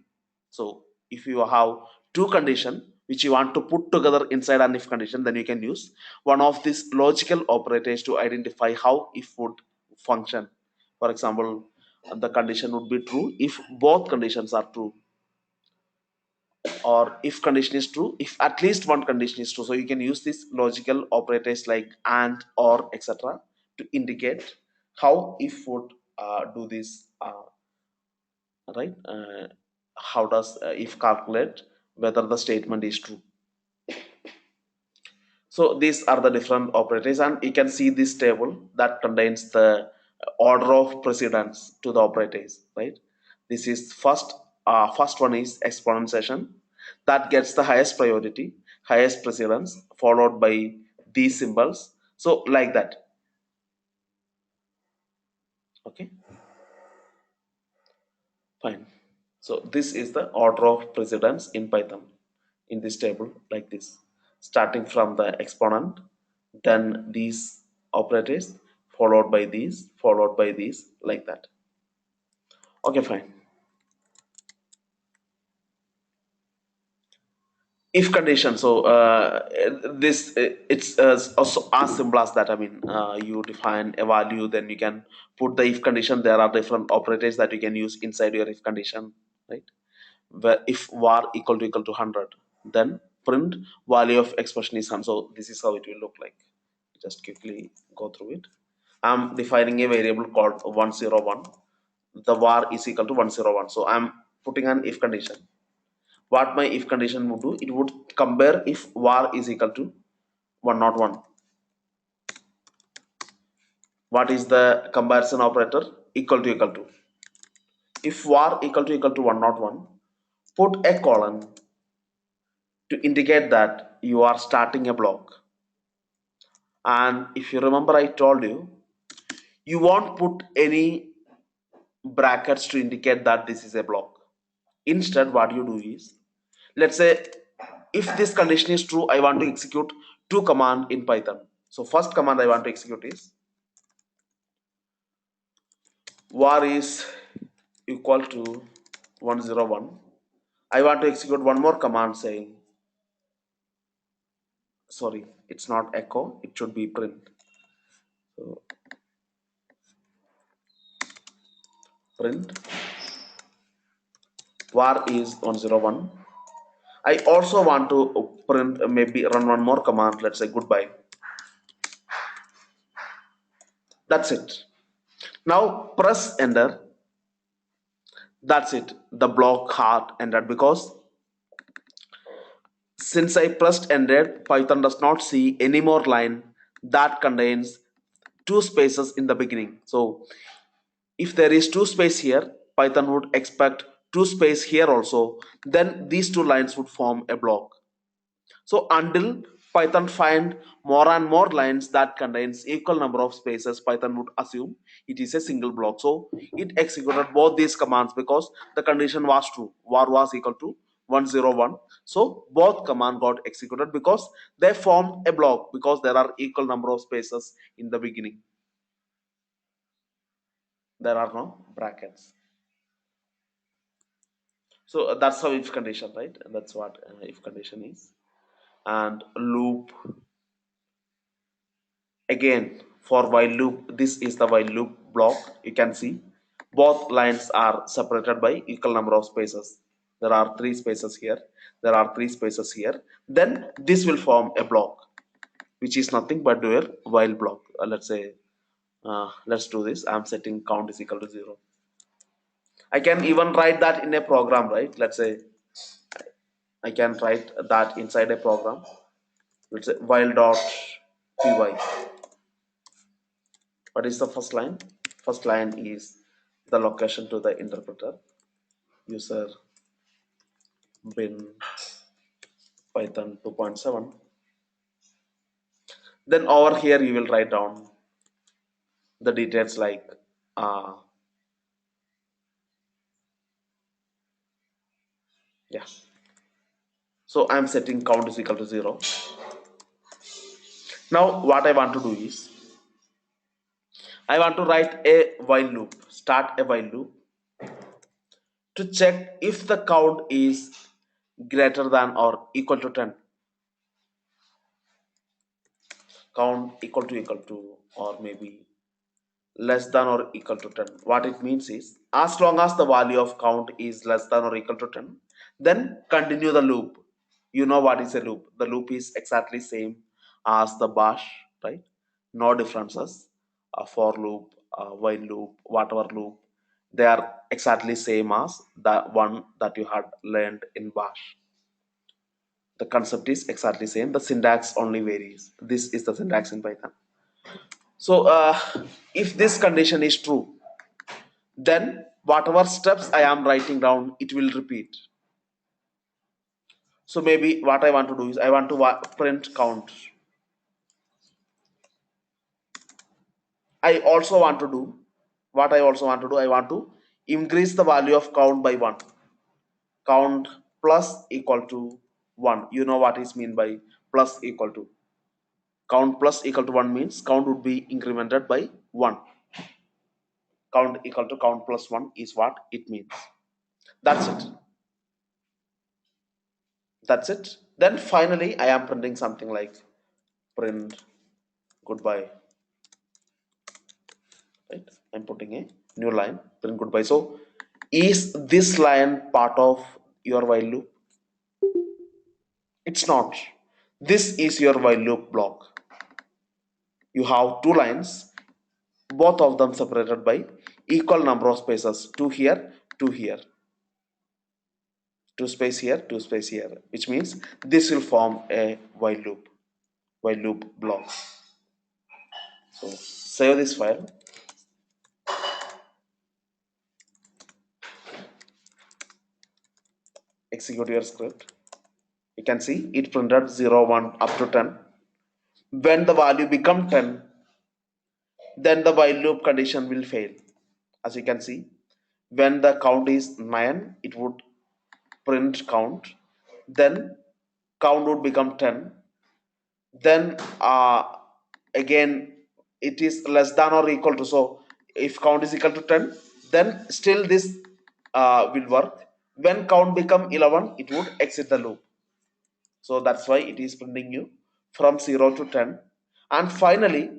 So if you have two conditions which you want to put together inside an if condition, then you can use one of these logical operators to identify how if would function. For example, the condition would be true if both conditions are true, or if condition is true if at least one condition is true. So you can use these logical operators like and, or, etc., to indicate how if would do this, right? How does if calculate whether the statement is true. So these are the different operators, and you can see this table that contains the order of precedence to the operators, right? This is first one is exponentiation, that gets the highest priority, highest precedence, followed by these symbols. So like that. Okay, fine. So this is the order of precedence in Python in this table, like this, starting from the exponent, then these operators, followed by these, like that. Okay, fine. If condition, so this it's also as simple as that. I mean, you define a value, then you can put the if condition. There are different operators that you can use inside your if condition, right? Where if var equal to 100, then print value of expression is 100. So this is how it will look like. Just quickly go through it. I'm defining a variable called 101. The var is equal to 101. So I'm putting an if condition. What my if condition would do, it would compare if var is equal to 101. What is the comparison operator? Equal to. If var equal to 101, put a colon to indicate that you are starting a block. And if you remember, I told you, you won't put any brackets to indicate that this is a block. Instead, what you do is, let's say if this condition is true, I want to execute two commands in Python. So first command I want to execute is var is equal to 101. I want to execute one more command saying, sorry, it's not echo, it should be print. So print var is 101. I also want to print, maybe run one more command, let's say goodbye. That's it. Now press enter. That's it. The block had ended, because since I pressed enter, Python does not see any more line that contains two spaces in the beginning. So if there is two space here, Python would expect two space here also. Then these two lines would form a block. So until Python find more and more lines that contains equal number of spaces, Python would assume it is a single block. So it executed both these commands because the condition was true. Var was equal to 101. So both command got executed because they formed a block, because there are equal number of spaces in the beginning. There are no brackets. So that's how if condition, right? And that's what if condition is. And loop, again, for while loop, this is the while loop block. You can see both lines are separated by equal number of spaces. There are 3 spaces here. There are 3 spaces here. Then this will form a block, which is nothing but your while block. Let's say, let's do this. I'm setting count is equal to 0. I can even write that in a program, right? Let's say I can write that inside a program. Let's say while dot py. What is the first line? First line is the location to the interpreter. User bin Python 2.7. Then over here you will write down the details like yeah. So I'm setting count is equal to 0. Now what I want to do is I want to write a while loop, start a while loop to check if the count is greater than or equal to 10. Count equal to or maybe less than or equal to 10. What it means is as long as the value of count is less than or equal to 10, then continue the loop. You know what is a loop? The loop is exactly same as the bash, right? No differences. A for loop, a while loop, whatever loop, they are exactly same as the one that you had learned in bash. The concept is exactly same. The syntax only varies. This is the syntax in Python. So if this condition is true, then whatever steps I am writing down, it will repeat. So maybe what I want to do is I want to print count. I also want to do what I also want to do. I want to increase the value of count by 1. Count plus equal to 1. You know what is mean by plus equal to. Count plus equal to 1 means count would be incremented by 1. Count equal to count plus 1 is what it means. That's it. That's it. Then finally I am printing something like print goodbye. Right? I'm putting a new line, print goodbye. So is this line part of your while loop? It's not. This is your while loop block. You have 2 lines, both of them separated by equal number of spaces, 2 here, 2 here, 2 space here, 2 space here, which means this will form a while loop block. So save this file, execute your script. You can see it printed 0, 1 up to 10. When the value become 10, then the while loop condition will fail. As you can see, when the count is 9, it would print count. Then count would become 10. Then again it is less than or equal to. So if count is equal to 10, then still this will work. When count become 11, it would exit the loop. So that's why it is printing you from 0 to 10. And finally,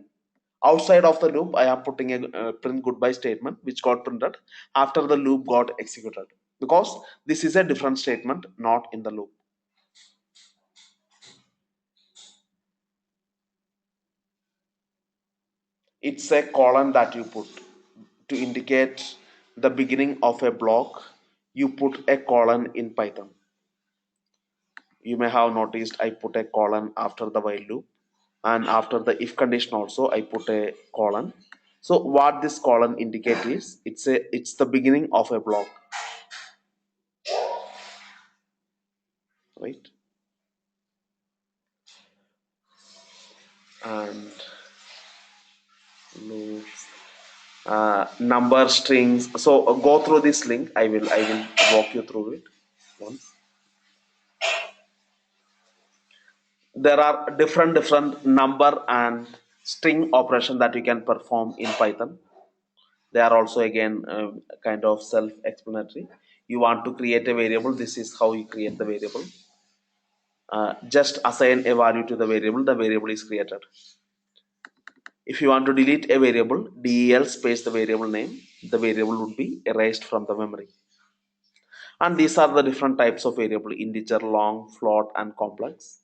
outside of the loop, I am putting a print goodbye statement which got printed after the loop got executed, because this is a different statement, not in the loop. It's a colon that you put to indicate the beginning of a block. You put a colon in Python. You may have noticed I put a colon after the while loop, and after the if condition also I put a colon. So what this colon indicate is it's the beginning of a block, right? And loop, number strings. So go through this link. I will walk you through it once. There are different number and string operation that you can perform in Python. They are also again kind of self-explanatory. You want to create a variable, this is how you create the variable. Just assign a value to the variable is created. If you want to delete a variable, del space the variable name, the variable would be erased from the memory. And these are the different types of variable: integer, long, float, and complex.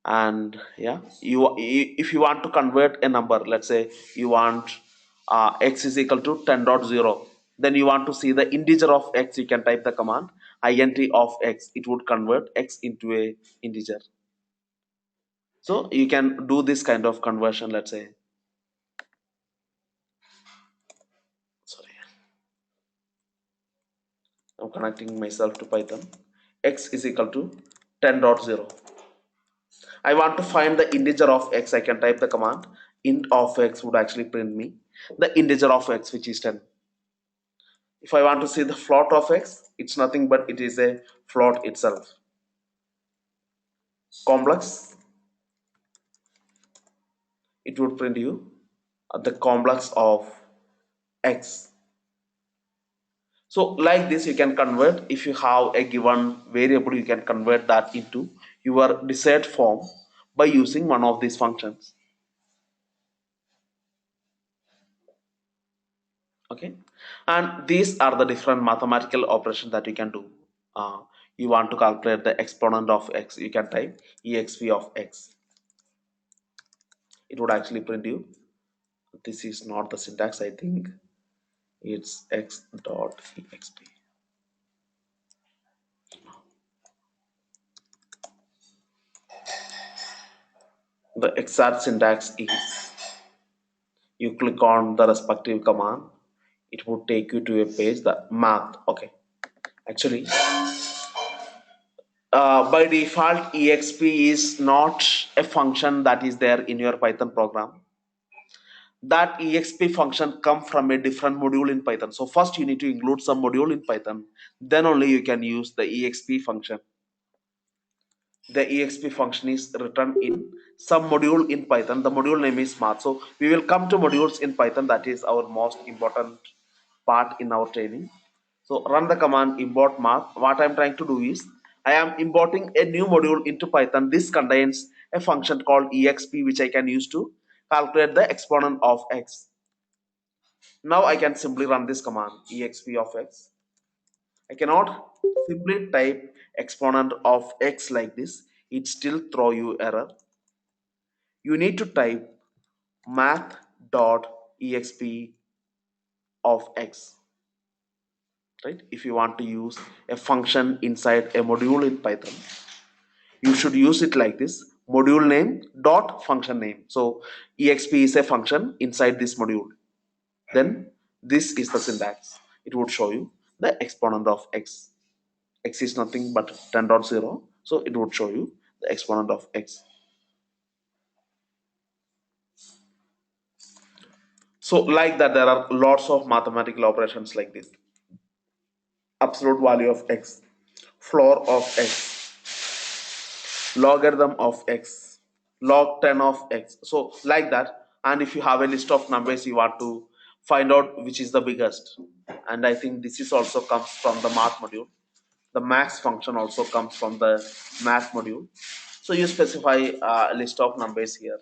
And yeah, if you want to convert a number, let's say you want x is equal to 10.0, then you want to see the integer of x, you can type the command int of x. It would convert x into a integer. So you can do this kind of conversion. Let's say, sorry, I'm connecting myself to Python. X is equal to 10.0. I want to find the integer of x. I can type the command int of x, would actually print me the integer of x, which is 10. If I want to see the float of x, it's nothing but it is a float itself. Complex, it would print you the complex of x. So like this you can convert. If you have a given variable, you can convert that into your desired form by using one of these functions. Okay, and these are the different mathematical operations that you can do. You want to calculate the exponent of x, you can type exp of x. It would actually print you. This is not the syntax, I think it's x dot exp. The exact syntax is, you click on the respective command, it would take you to a page, the math. Okay, actually by default exp is not a function that is there in your Python program. That exp function come from a different module in Python. So first you need to include some module in Python, then only you can use the exp function. The exp function is written in some module in Python. The module name is math. So we will come to modules in Python. That is our most important part in our training. So run the command import math. What I'm trying to do is, I am importing a new module into Python. This contains a function called exp, which I can use to calculate the exponent of x. Now I can simply run this command exp of x. I cannot simply type exponent of x like this. It still throw you error. You need to type math.exp of x. Right? If you want to use a function inside a module in Python, you should use it like this: module name dot function name. So exp is a function inside this module. Then this is the syntax. It would show you the exponent of x. X is nothing but 10.0, so it would show you the exponent of x. So like that, there are lots of mathematical operations like this: absolute value of x, floor of x, logarithm of x, log 10 of x. So like that. And if you have a list of numbers, you want to find out which is the biggest, and I think this is also comes from the math module. The max function also comes from the math module. So you specify a list of numbers here.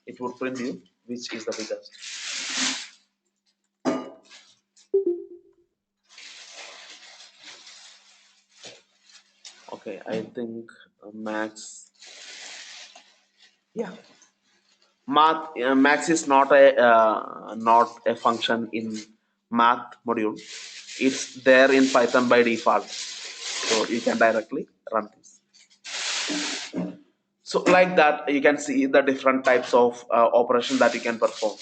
It would print you which is the biggest. Okay, I think max, yeah, max is not a function in math module. It's there in Python by default, so you can directly run this. So like that, you can see the different types of operation that you can perform,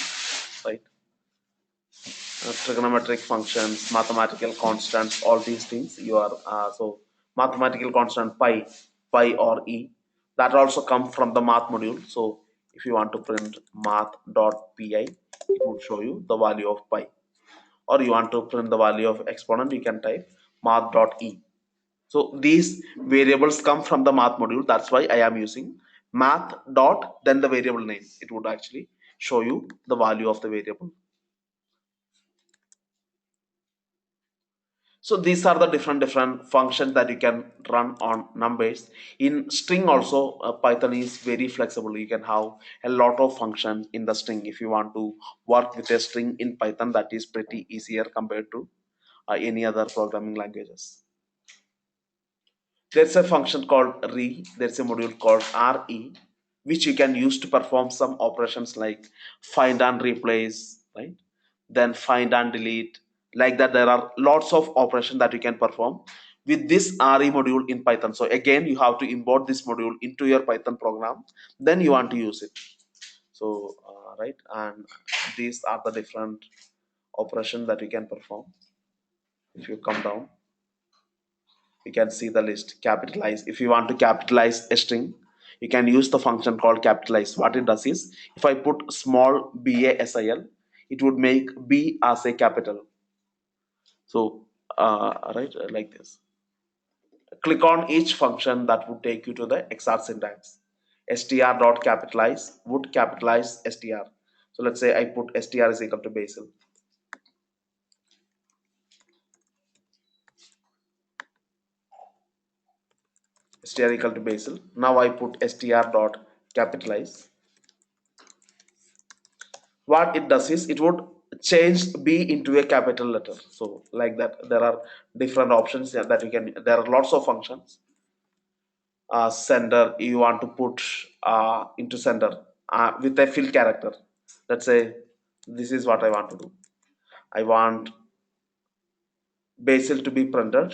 right? Trigonometric functions, mathematical constants, all these things you are so mathematical constant pi or e, that also come from the math module. So if you want to print math.pi, it would show you the value of pi. Or you want to print the value of exponent, you can type math.e. So these variables come from the math module. That's why I am using math dot then the variable name. It would actually show you the value of the variable. So these are the different functions that you can run on numbers. In string also, Python is very flexible. You can have a lot of functions in the string. If you want to work with a string in Python, that is pretty easier compared to any other programming languages. There's a function called re, there's a module called re, which you can use to perform some operations like find and replace, right? Then find and delete. Like that, there are lots of operations that you can perform with this re module in Python. So again, you have to import this module into your Python program, then you want to use it. So right, and these are the different operations that you can perform. If you come down, you can see the list. Capitalize, if you want to capitalize a string, you can use the function called capitalize. What it does is, if I put small BASIL, it would make B as a capital. So right, like this. Click on each function, that would take you to the exact syntax. Str.capitalize would capitalize str. So let's say I put str is equal to Basil. Str equal to Basil. Now I put str.capitalize. What it does is, it would change B into a capital letter. So like that, there are different options that you can, there are lots of functions. Sender, you want to put into sender with a fill character. Let's say this is what I want to do. I want Basil to be printed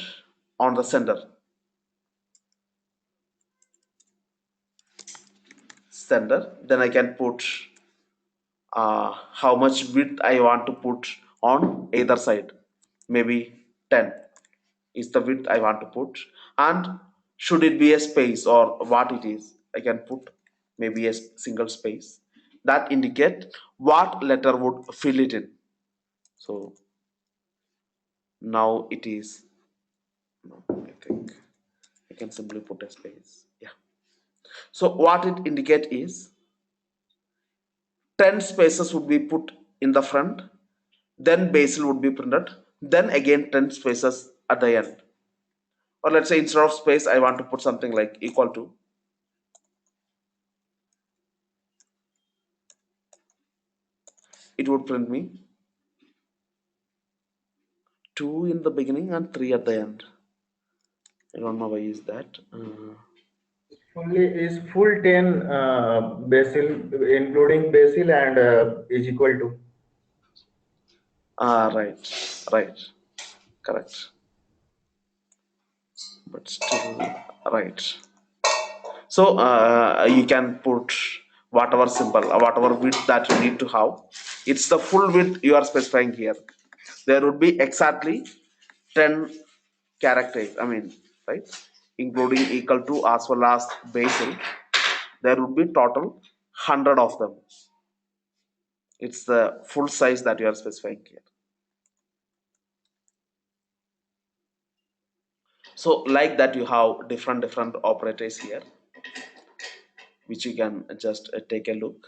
on the sender. Then I can put how much width I want to put on either side. Maybe 10 is the width I want to put, and should it be a space or what it is, I can put maybe a single space that indicate what letter would fill it in. So now it is, no, I think I can simply put a space. Yeah. So what it indicate is 10 spaces would be put in the front, then Basil would be printed, then again 10 spaces at the end. Or let's say instead of space, I want to put something like equal to. It would print me 2 in the beginning and 3 at the end. I don't know why is that. Only is full 10 basil, including basil, and is equal to. Right, correct. But still, right. So you can put whatever symbol or whatever width that you need to have. It's the full width you are specifying here. There would be exactly 10 characters. I mean, right, including equal to as well as Basil. There would be total 100 of them. It's the full size that you are specifying here. So like that, you have different operators here, which you can just take a look.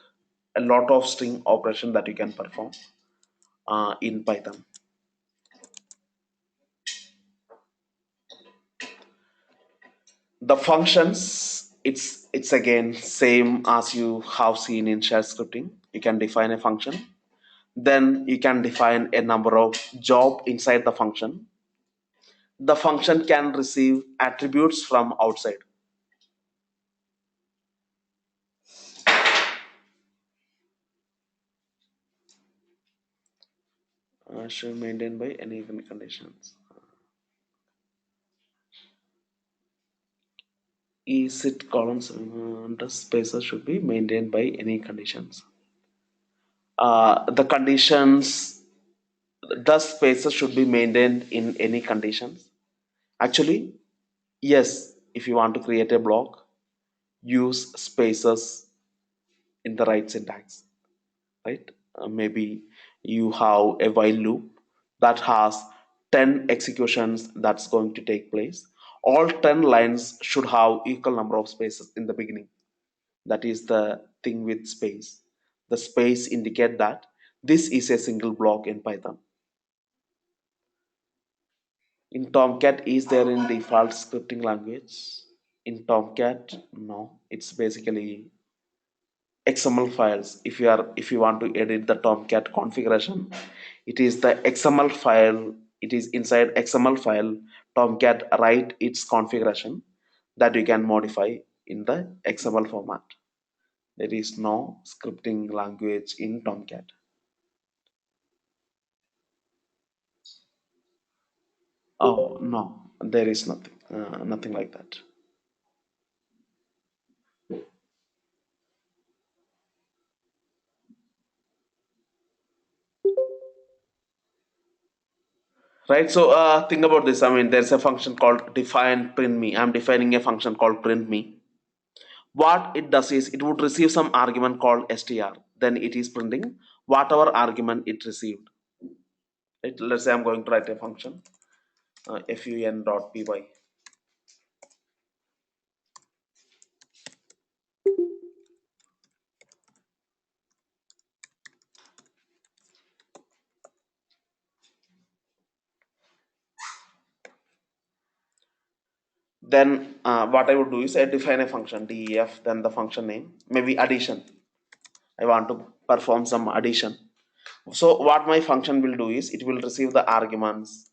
A lot of string operation that you can perform in Python. The functions, it's again same as you have seen in shell scripting. You can define a function, then you can define a number of job inside the function. The function can receive attributes from outside. Should maintained by any given conditions. Is it columns under spaces should be maintained by any conditions. The conditions, the spaces should be maintained in any conditions. Actually, yes, if you want to create a block, use spaces in the right syntax, right? Maybe you have a while loop that has 10 executions that's going to take place. All 10 lines should have equal number of spaces in the beginning. That is the thing with space. The space indicate that this is a single block in Python. In Tomcat, is there in default scripting language? In Tomcat, no. It's basically XML files. If you want to edit the Tomcat configuration, it is the XML file it is inside XML file. Tomcat write its configuration that you can modify in the XML format. There is no scripting language in Tomcat. Oh no, there is nothing, nothing like that. Right, so think about this. I mean, there's a function called define print me. I'm defining a function called print me. What it does is it would receive some argument called str. Then it is printing whatever argument it received. Right? Let's say I'm going to write a function fun.py. Then what I would do is I define a function def, then the function name, maybe addition. I want to perform some addition. So what my function will do is it will receive the arguments,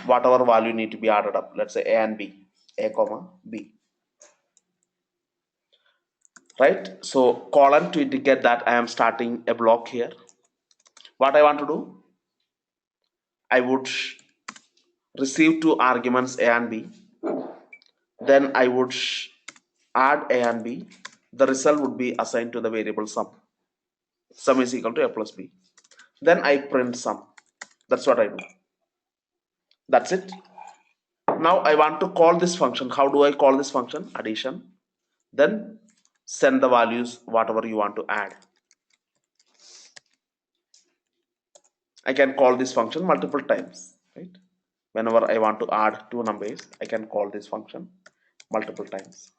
whatever value need to be added up. Let's say a and b, a comma b. Right? So colon to indicate that I am starting a block here. What I want to do, I would receive two arguments a and b. Then I would add a and b. The result would be assigned to the variable sum. Sum is equal to a plus b. Then I print sum. That's what I do. That's it. Now I want to call this function. How do I call this function? Addition. Then send the values whatever you want to add. I can call this function multiple times, right? Whenever I want to add two numbers, I can call this function multiple times.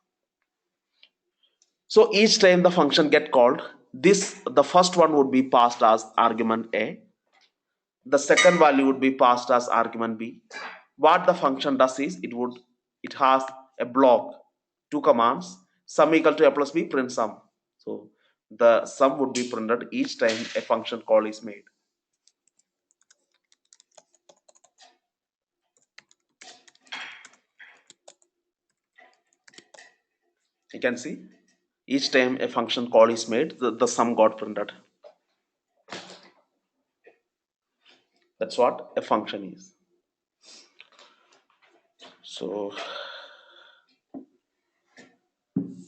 So each time the function get called, the first one would be passed as argument a, the second value would be passed as argument b. What the function does is it has a block, two commands, sum equal to a plus b, print sum. So the sum would be printed each time a function call is made. You can see each time a function call is made, the sum got printed. That's what a function is. So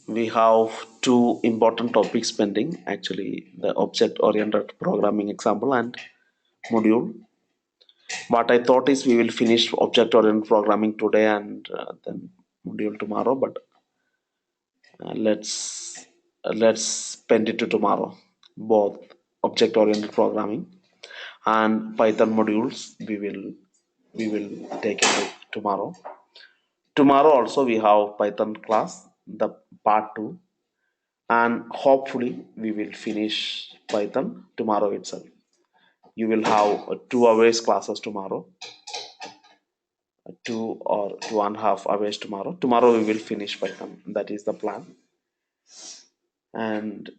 we have two important topics pending, actually, the object oriented programming example and module. What I thought is we will finish object oriented programming today and then module tomorrow, but let's spend it to tomorrow. Both object oriented programming and Python modules we will take it tomorrow. Tomorrow also we have Python class, the part 2, and hopefully we will finish Python tomorrow itself. You will have 2 hours classes tomorrow, 2 or 2.5 hours tomorrow. Tomorrow we will finish Python. That is the plan. And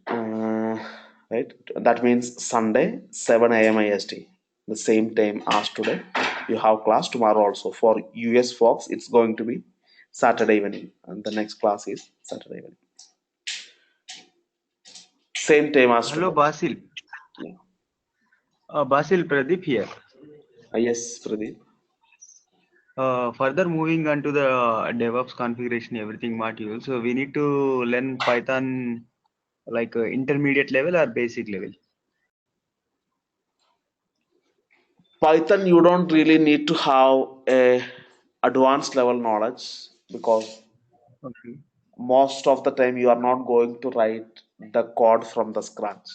right, that means Sunday 7 a.m. IST, the same time as today. You have class tomorrow also. For US folks, it's going to be Saturday evening, and the next class is Saturday evening. Same time as Hello, today. Basil. Yeah. Basil, Pradeep here. Yes, Pradeep. Further moving on to the DevOps configuration, everything module. So we need to learn Python like intermediate level or basic level. Python, you don't really need to have a advanced level knowledge, because Okay. most of the time you are not going to write the code from the scratch.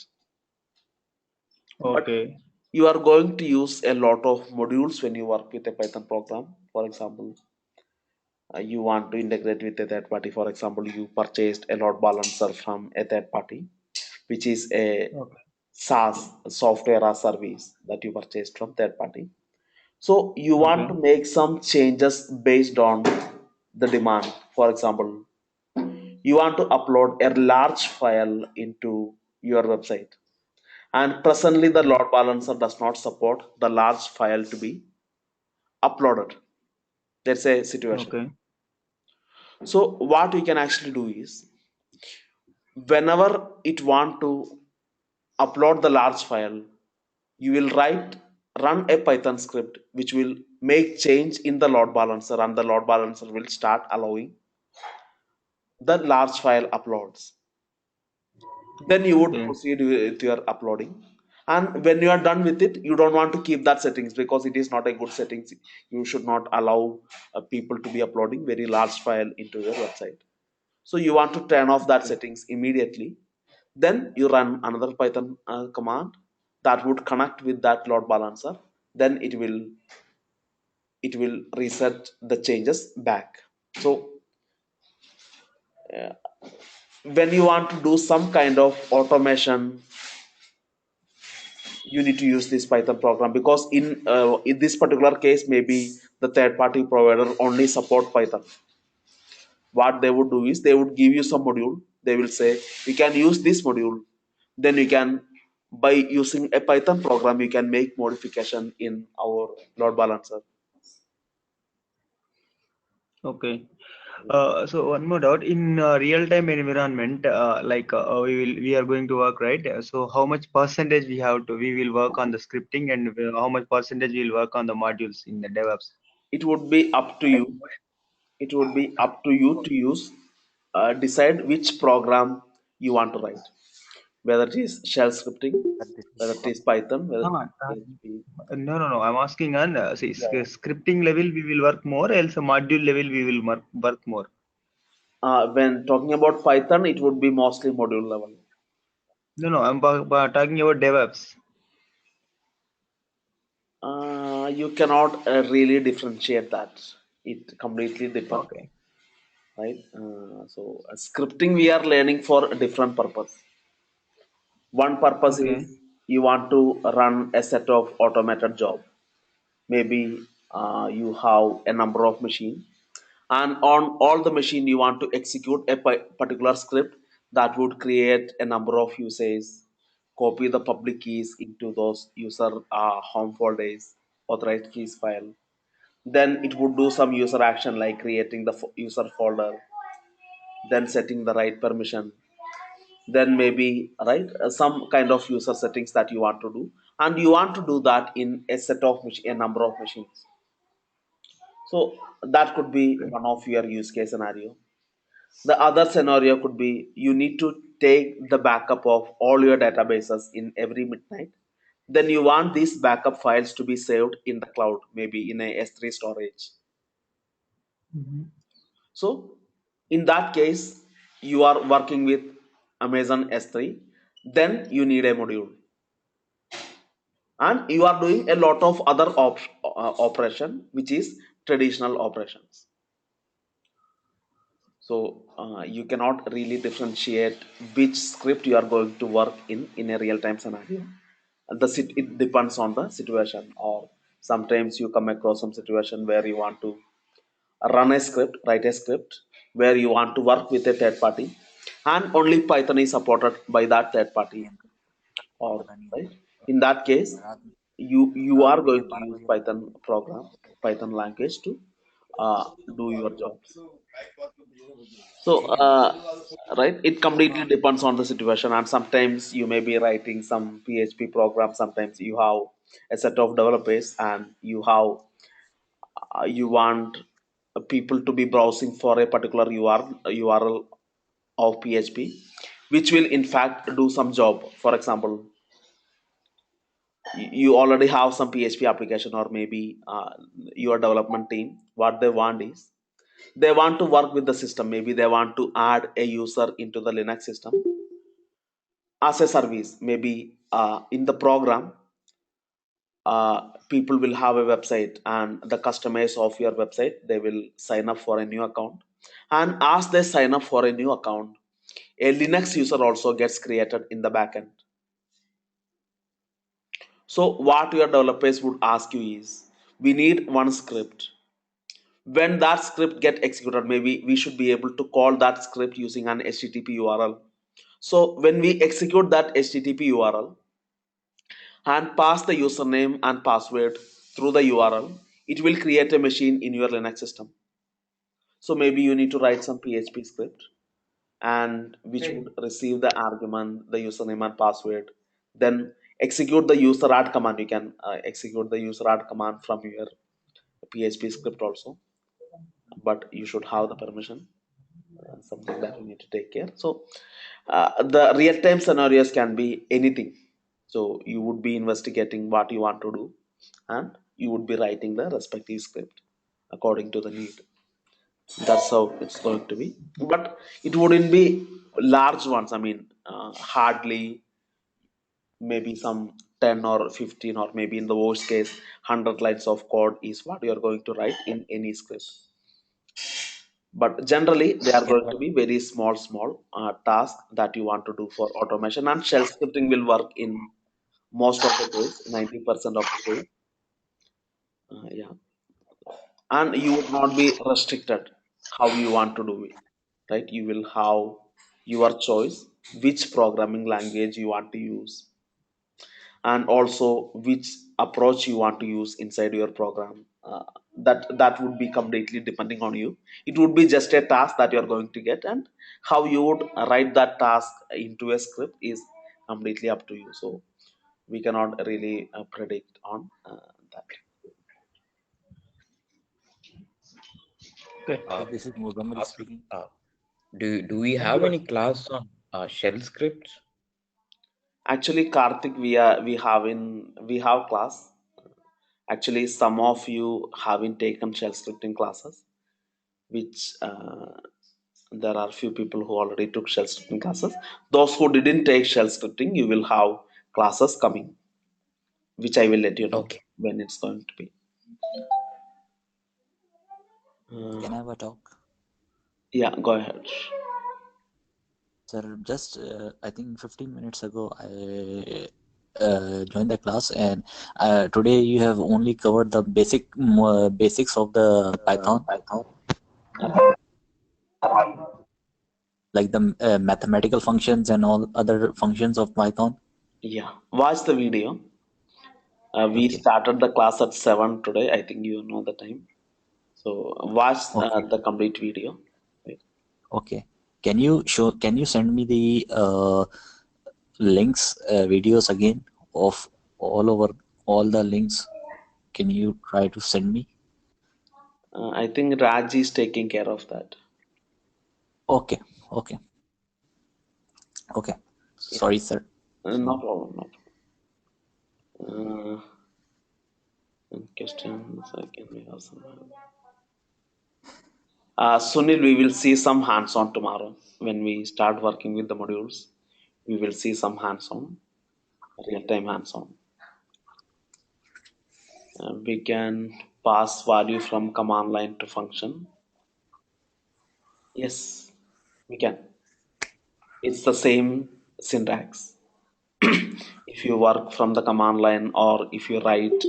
But Okay. you are going to use a lot of modules when you work with a Python program. For example, you want to integrate with a third party. For example, you purchased a load balancer from a third party, which is a Okay. SaaS, software as service, that you purchased from third party. So you want to Okay. make some changes based on the demand. For example, you want to upload a large file into your website, And presently the load balancer does not support the large file to be uploaded. That's a situation. Okay. So what we can actually do is, whenever it want to upload the large file, you will run a Python script which will make change in the load balancer, and the load balancer will start allowing the large file uploads. Then you would Okay. proceed with your uploading. And when you are done with it, you don't want to keep that settings because it is not a good settings. You should not allow people to be uploading very large file into your website. So you want to turn off that Okay. settings immediately. Then you run another Python command that would connect with that load balancer. Then it will reset the changes back. So when you want to do some kind of automation, you need to use this Python program, because in this particular case, maybe the third party provider only support Python. What they would do is they would give you some module. They will say you can use this module. Then you can, by using a Python program, you can make modification in our load balancer. Okay. So one more doubt, in real-time environment, we are going to work, right? So how much percentage we will work on the scripting, and how much percentage we will work on the modules in the DevOps? It would be up to Like, you. It would be up to you to use, decide which program you want to write, whether it is shell scripting, whether it is Python, whether it no, is PHP. no. I'm asking on Yeah. scripting level we will work more, else module level we will work more. When talking about Python, it would be mostly module level. No. I'm talking about DevOps. You cannot really differentiate that. It completely depends, Okay. right? So scripting we are learning for a different purpose. One purpose Okay. is you want to run a set of automated job. Maybe you have a number of machine, and on all the machine you want to execute a particular script that would create a number of uses, copy the public keys into those user home folders, authorized keys file. Then it would do some user action like creating the user folder, then setting the right permission, then maybe right some kind of user settings that you want to do, and you want to do that in a set of a number of machines. So that could be Okay. one of your use case scenario. The other scenario could be you need to take the backup of all your databases in every midnight. Then you want these backup files to be saved in the cloud, maybe in a S3 storage. Mhm. So in that case, you are working with Amazon S3, then you need a module. And you are doing a lot of other operation, which is traditional operations. So you cannot really differentiate which script you are going to work in a real-time scenario. It depends on the situation, or sometimes you come across some situation where you want to write a script where you want to work with a third party, and only Python is supported by that third party. Or right, in that case, you are going to use Python program, Python language to do your jobs. So, right, it completely depends on the situation, and sometimes you may be writing some PHP program. Sometimes you have a set of developers, and you want people to be browsing for a particular URL of PHP, which will in fact do some job. For example, you already have some PHP application, or maybe your development team. What they want is they want to work with the system. Maybe they want to add a user into the Linux system as a service. Maybe in the program, people will have a website, and the customers of your website, they will sign up for a new account. And as they sign up for a new account, a Linux user also gets created in the backend. So what your developers would ask you is, we need one script. When that script get executed, maybe we should be able to call that script using an HTTP URL. So when we execute that HTTP URL, and pass the username and password through the URL. It will create a machine in your Linux system. So maybe you need to write some PHP script and which would receive the argument, the username and password. Then execute the user add command. You can execute the user add command from your PHP script also, but you should have the permission. Something that you need to take care. So the real-time scenarios can be anything. So you would be investigating what you want to do, and you would be writing the respective script according to the need. That's how it's going to be. But it wouldn't be large ones. I mean, hardly maybe some 10 or 15 or maybe in the worst case 100 lines of code is what you are going to write in any script. But generally they are Yeah, going to be very small tasks that you want to do for automation, and shell scripting will work in most of the case, 90% of the case. Yeah, and you would not be restricted how you want to do it, right? You will have your choice which programming language you want to use, and also which approach you want to use inside your program. That would be completely depending on you. It would be just a task that you're going to get, and how you would write that task into a script is completely up to you. So we cannot really predict on that. Okay. so this is Mozammil After, speaking. do we have any class on shell scripts? Actually, Karthik, we have class. Actually, some of you haven't taken shell scripting classes, which there are few people who already took shell scripting classes. Those who didn't take shell scripting, you will have classes coming, which I will let you know Okay. when it's going to be. Can I have a talk? Yeah, go ahead. Sir, just I think 15 minutes ago I joined the class, and today you have only covered the basics of the Python, like the mathematical functions and all other functions of Python. Yeah, watch the video. We Okay, started the class at 7 today. I think you know the time. So watch okay, the complete video. Right. okay. Can you send me the links, videos again of all over all the links? Can you try to send me? I think Raj is taking care of that. Okay, okay, okay. Yeah, Sorry, sir. no problem. No problem. Questions. I can we have some. Sunil, we will see some hands-on tomorrow when we start working with the modules. We will see some hands-on, real-time hands-on. We can pass value from command line to function. Yes, we can. It's the same syntax. If you work from the command line or if you write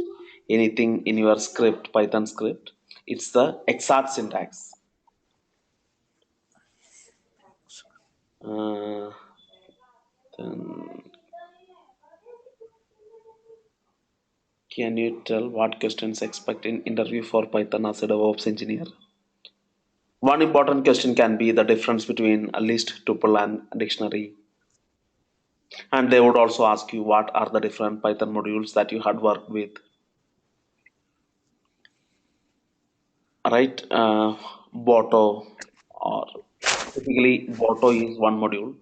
anything in your script, Python script, it's the exact syntax. Uh, then can you tell what questions expect in interview for Python as a DevOps engineer? One important question can be the difference between a list, tuple, and dictionary. And they would also ask you what are the different Python modules that you had worked with. Right? Boto, or typically Boto is one module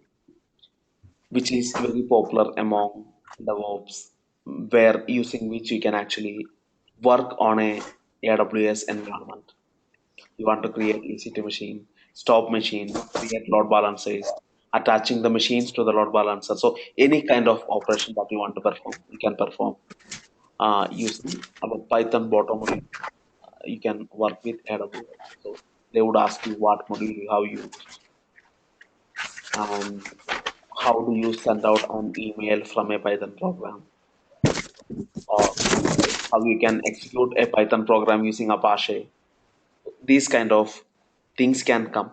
which is very popular among DevOps, where using which you can actually work on a AWS environment. You want to create EC2 machine, stop machine, create load balancers, attaching the machines to the load balancer. So any kind of operation that you want to perform, you can perform using our Python bottom module. You can work with AWS. So they would ask you what module you have used and how do you send out an email from a Python program, or how you can execute a Python program using Apache. These kind of things can come,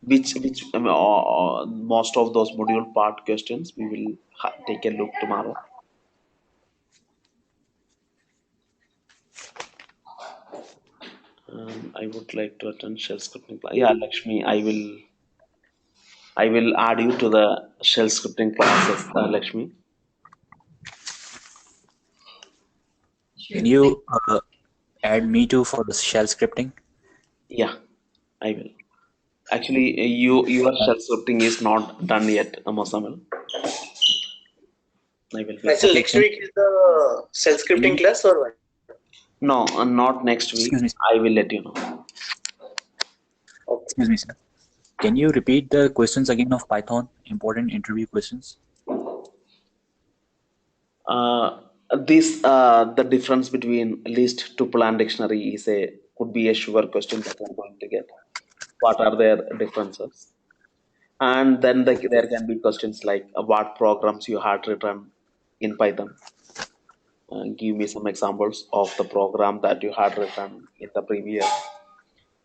which most of those module part questions we will take a look tomorrow. I would like to attend shell scripting class. Yeah, Lakshmi, I will add you to the shell scripting classes, Lakshmi. Can you add me too for the shell scripting? Yeah, I will. Actually, your shell scripting is not done yet, Mosamel. I will be. Actually, Okay, next week is the self-scripting class or what? No, not next week. excuse me, I will let you know. Okay. excuse me, sir. Can you repeat the questions again of Python? Important interview questions. The difference between list, tuple, and dictionary could be a sure question that I'm going to get. What are their differences? And then there can be questions like what programs you had written in Python. Give me some examples of the program that you had written in the previous,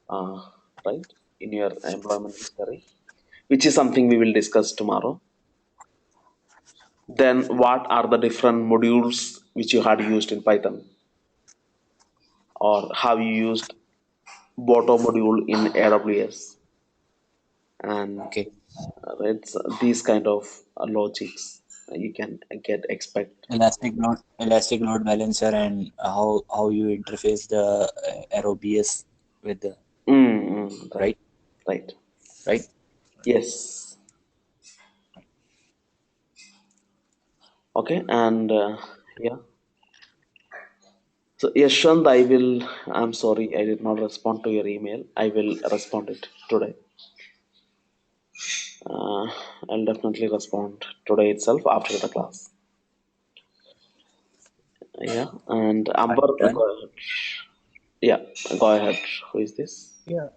uh, right, in your employment history, which is something we will discuss tomorrow. Then, what are the different modules which you had used in Python, or have you used Boto module in AWS? And Okay. it's these kind of logics you can expect. Elastic load balancer, and how you interface the ROBS with the Right, right, right. right. Yes. Okay, and yeah. So Yashwant, I'm sorry, I did not respond to your email. I will respond it today. Uh, I'll definitely respond today itself after the class. Yeah, and Fine, Amber, done. go ahead. Yeah, go ahead. Who is this? Yeah,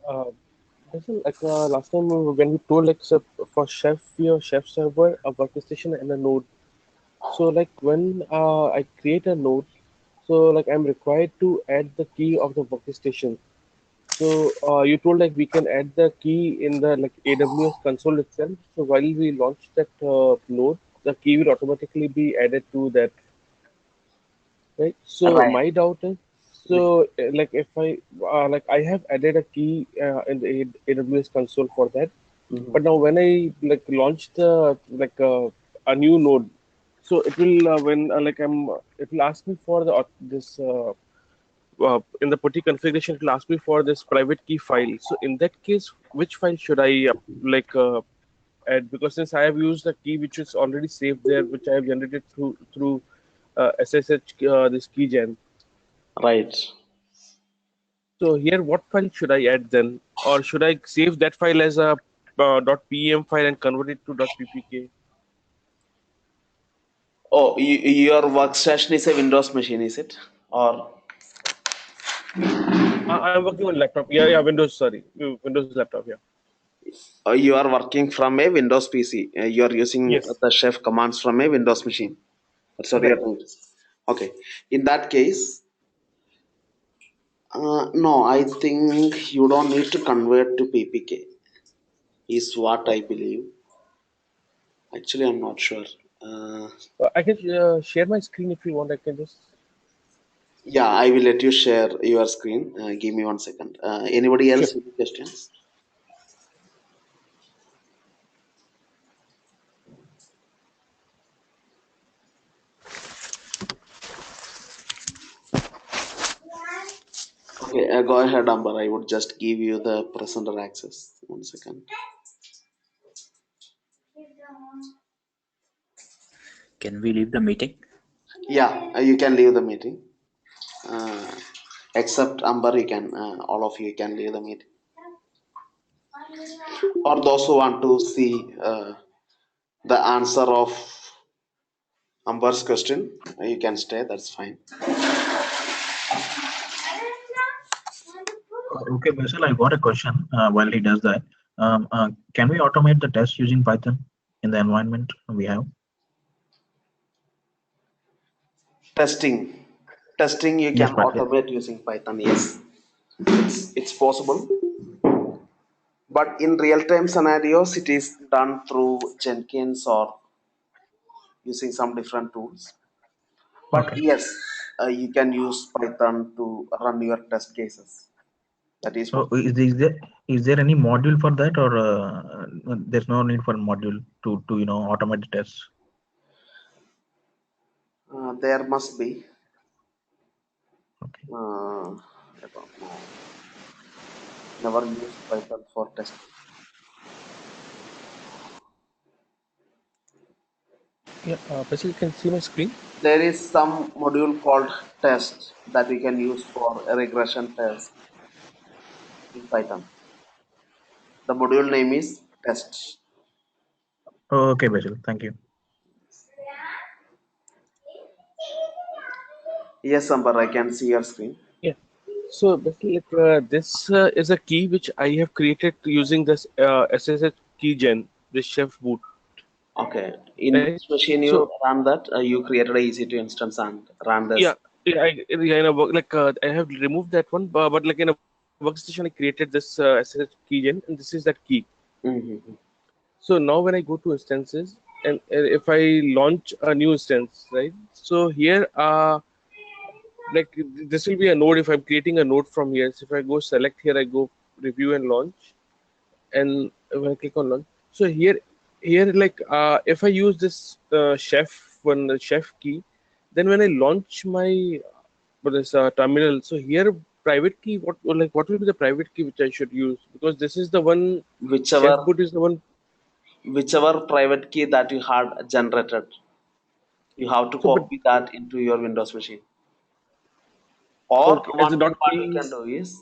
this is like last time when we told like so for chef, your chef server, a workstation and a node. So like when I create a node, so like I'm required to add the key of the workstation. So you told like we can add the key in the like AWS console itself. So while we launch that node, the key will automatically be added to that, right? So Right. my doubt is, so like if I like I have added a key in the AWS console for that. Mhm. But now when I like launch the like a new node, so it will when like it will ask me for the this in the putty configuration, it will ask me for this private key file. So in that case, which file should I like add? Because since I have used the key which is already saved there, which I have generated through SSH this keygen. Right. So here, what file should I add then, or should I save that file as a .pem file and convert it to .ppk? Oh, your workstation is a Windows machine, is it? Or I'm working on laptop. Yeah, Windows. Sorry, Windows laptop. Yeah. you are working from a Windows PC? You are using Yes. the chef commands from a Windows machine. That's what you are Right. doing. Okay. In that case, no, I think you don't need to convert to PPK, is what I believe. Actually, I'm not sure. Uh, I can share my screen if you want. I can just. yeah, I will let you share your screen. Give me 1 second. Anybody Sure. else with questions? Okay, go ahead, Amber. I would just give you the presenter access. 1 second. Can we leave the meeting? Yeah, you can leave the meeting. Uh, except Amber, you can. All of you can leave the meeting. Or those who want to see the answer of Amber's question, you can stay. That's fine. Okay, Basil, I got a question while he does that. Can we automate the test using Python in the environment we have? Testing you Yes, can but automate using Python. Yes, it's possible. But in real-time scenarios, it is done through Jenkins or using some different tools. But okay. yes, you can use Python to run your test cases. That is So what. is there any module for that, or there's no need for a module to automate the tests? There must be. Okay. I don't know. Never used Python for testing. Yeah, Basil, you can see my screen. There is some module called test that we can use for a regression test in Python. The module name is test. Okay, Basil. Thank you. Yes, Amber, I can see your screen. Yeah. So basically, this is a key which I have created using this SSH keygen, this chef boot, Okay. In right? which machine So you run that? You created a EC2 instance and ran this. yeah, yeah, I have removed that one, but like in a workstation, I created this SSH keygen, and this is that key. Mm-hmm. So now when I go to instances, and if I launch a new instance, right? So here, like this will be a node if I'm creating a node from here. So if I go select here, I go review and launch, and when I click on launch, so here like if I use this chef key, then when I launch my this terminal, so here private key, what will be the private key which I should use, because this is the one chef Whichever boot is the one. whichever private key that you had generated, you have to So but copy that into your Windows machine. Or okay, as a one thing dot what you can keys, do is,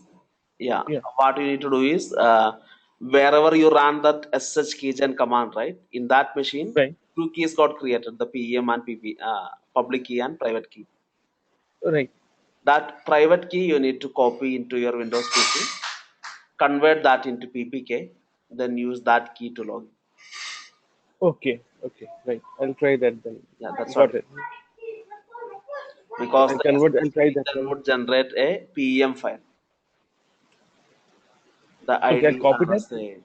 yeah, yeah, what you need to do is, wherever you run that SSH keygen command, right? In that machine, right, two keys got created: the PEM and PP, public key and private key. right. That private key you need to copy into your Windows PC, convert that into PPK, then use that key to log in. Okay, okay, right. I'll try that then. Yeah, that's what. Got it. Because I'll the convert. I'll SSH try that keygen one. would generate a PEM file. The Okay, I'll ID copy and the that. same.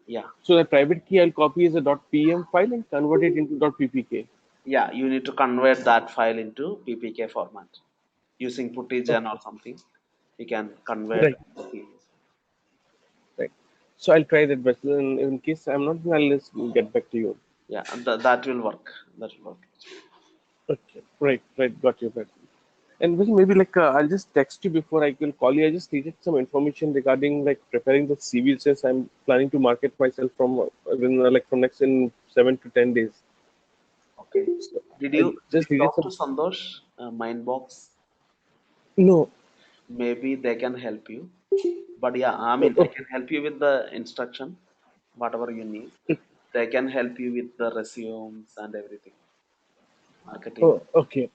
Yeah. So the private key I'll copy as a .pm file and convert it into .ppk. Yeah, you need to convert that file into PPK format using footagen Okay, or something. You can convert. right, right. So I'll try that, but in case I'm not, I'll just get back to you. Yeah, that will work. That will work. Okay, right, right. Got you, Basil. And Basil, maybe like I'll just text you before I will call you. I just needed some information regarding like preparing the CV, since I'm planning to market myself from like from next in 7 to 10 days. Okay. So Did I you just needed talk to some. Sandosh, Mindbox? No. Maybe they can help you. But yeah, I mean, I Okay. can help you with the instruction, whatever you need. They can help you with the resumes and everything, marketing. Oh, okay.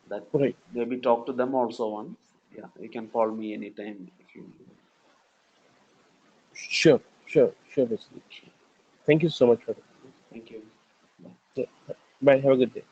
That Right. maybe talk to them also once. Yeah, you can call me anytime if you need. Sure, sure, sure, Basil. Sure. Thank you so much for that. Thank you. Bye. Yeah. Bye. Have a good day.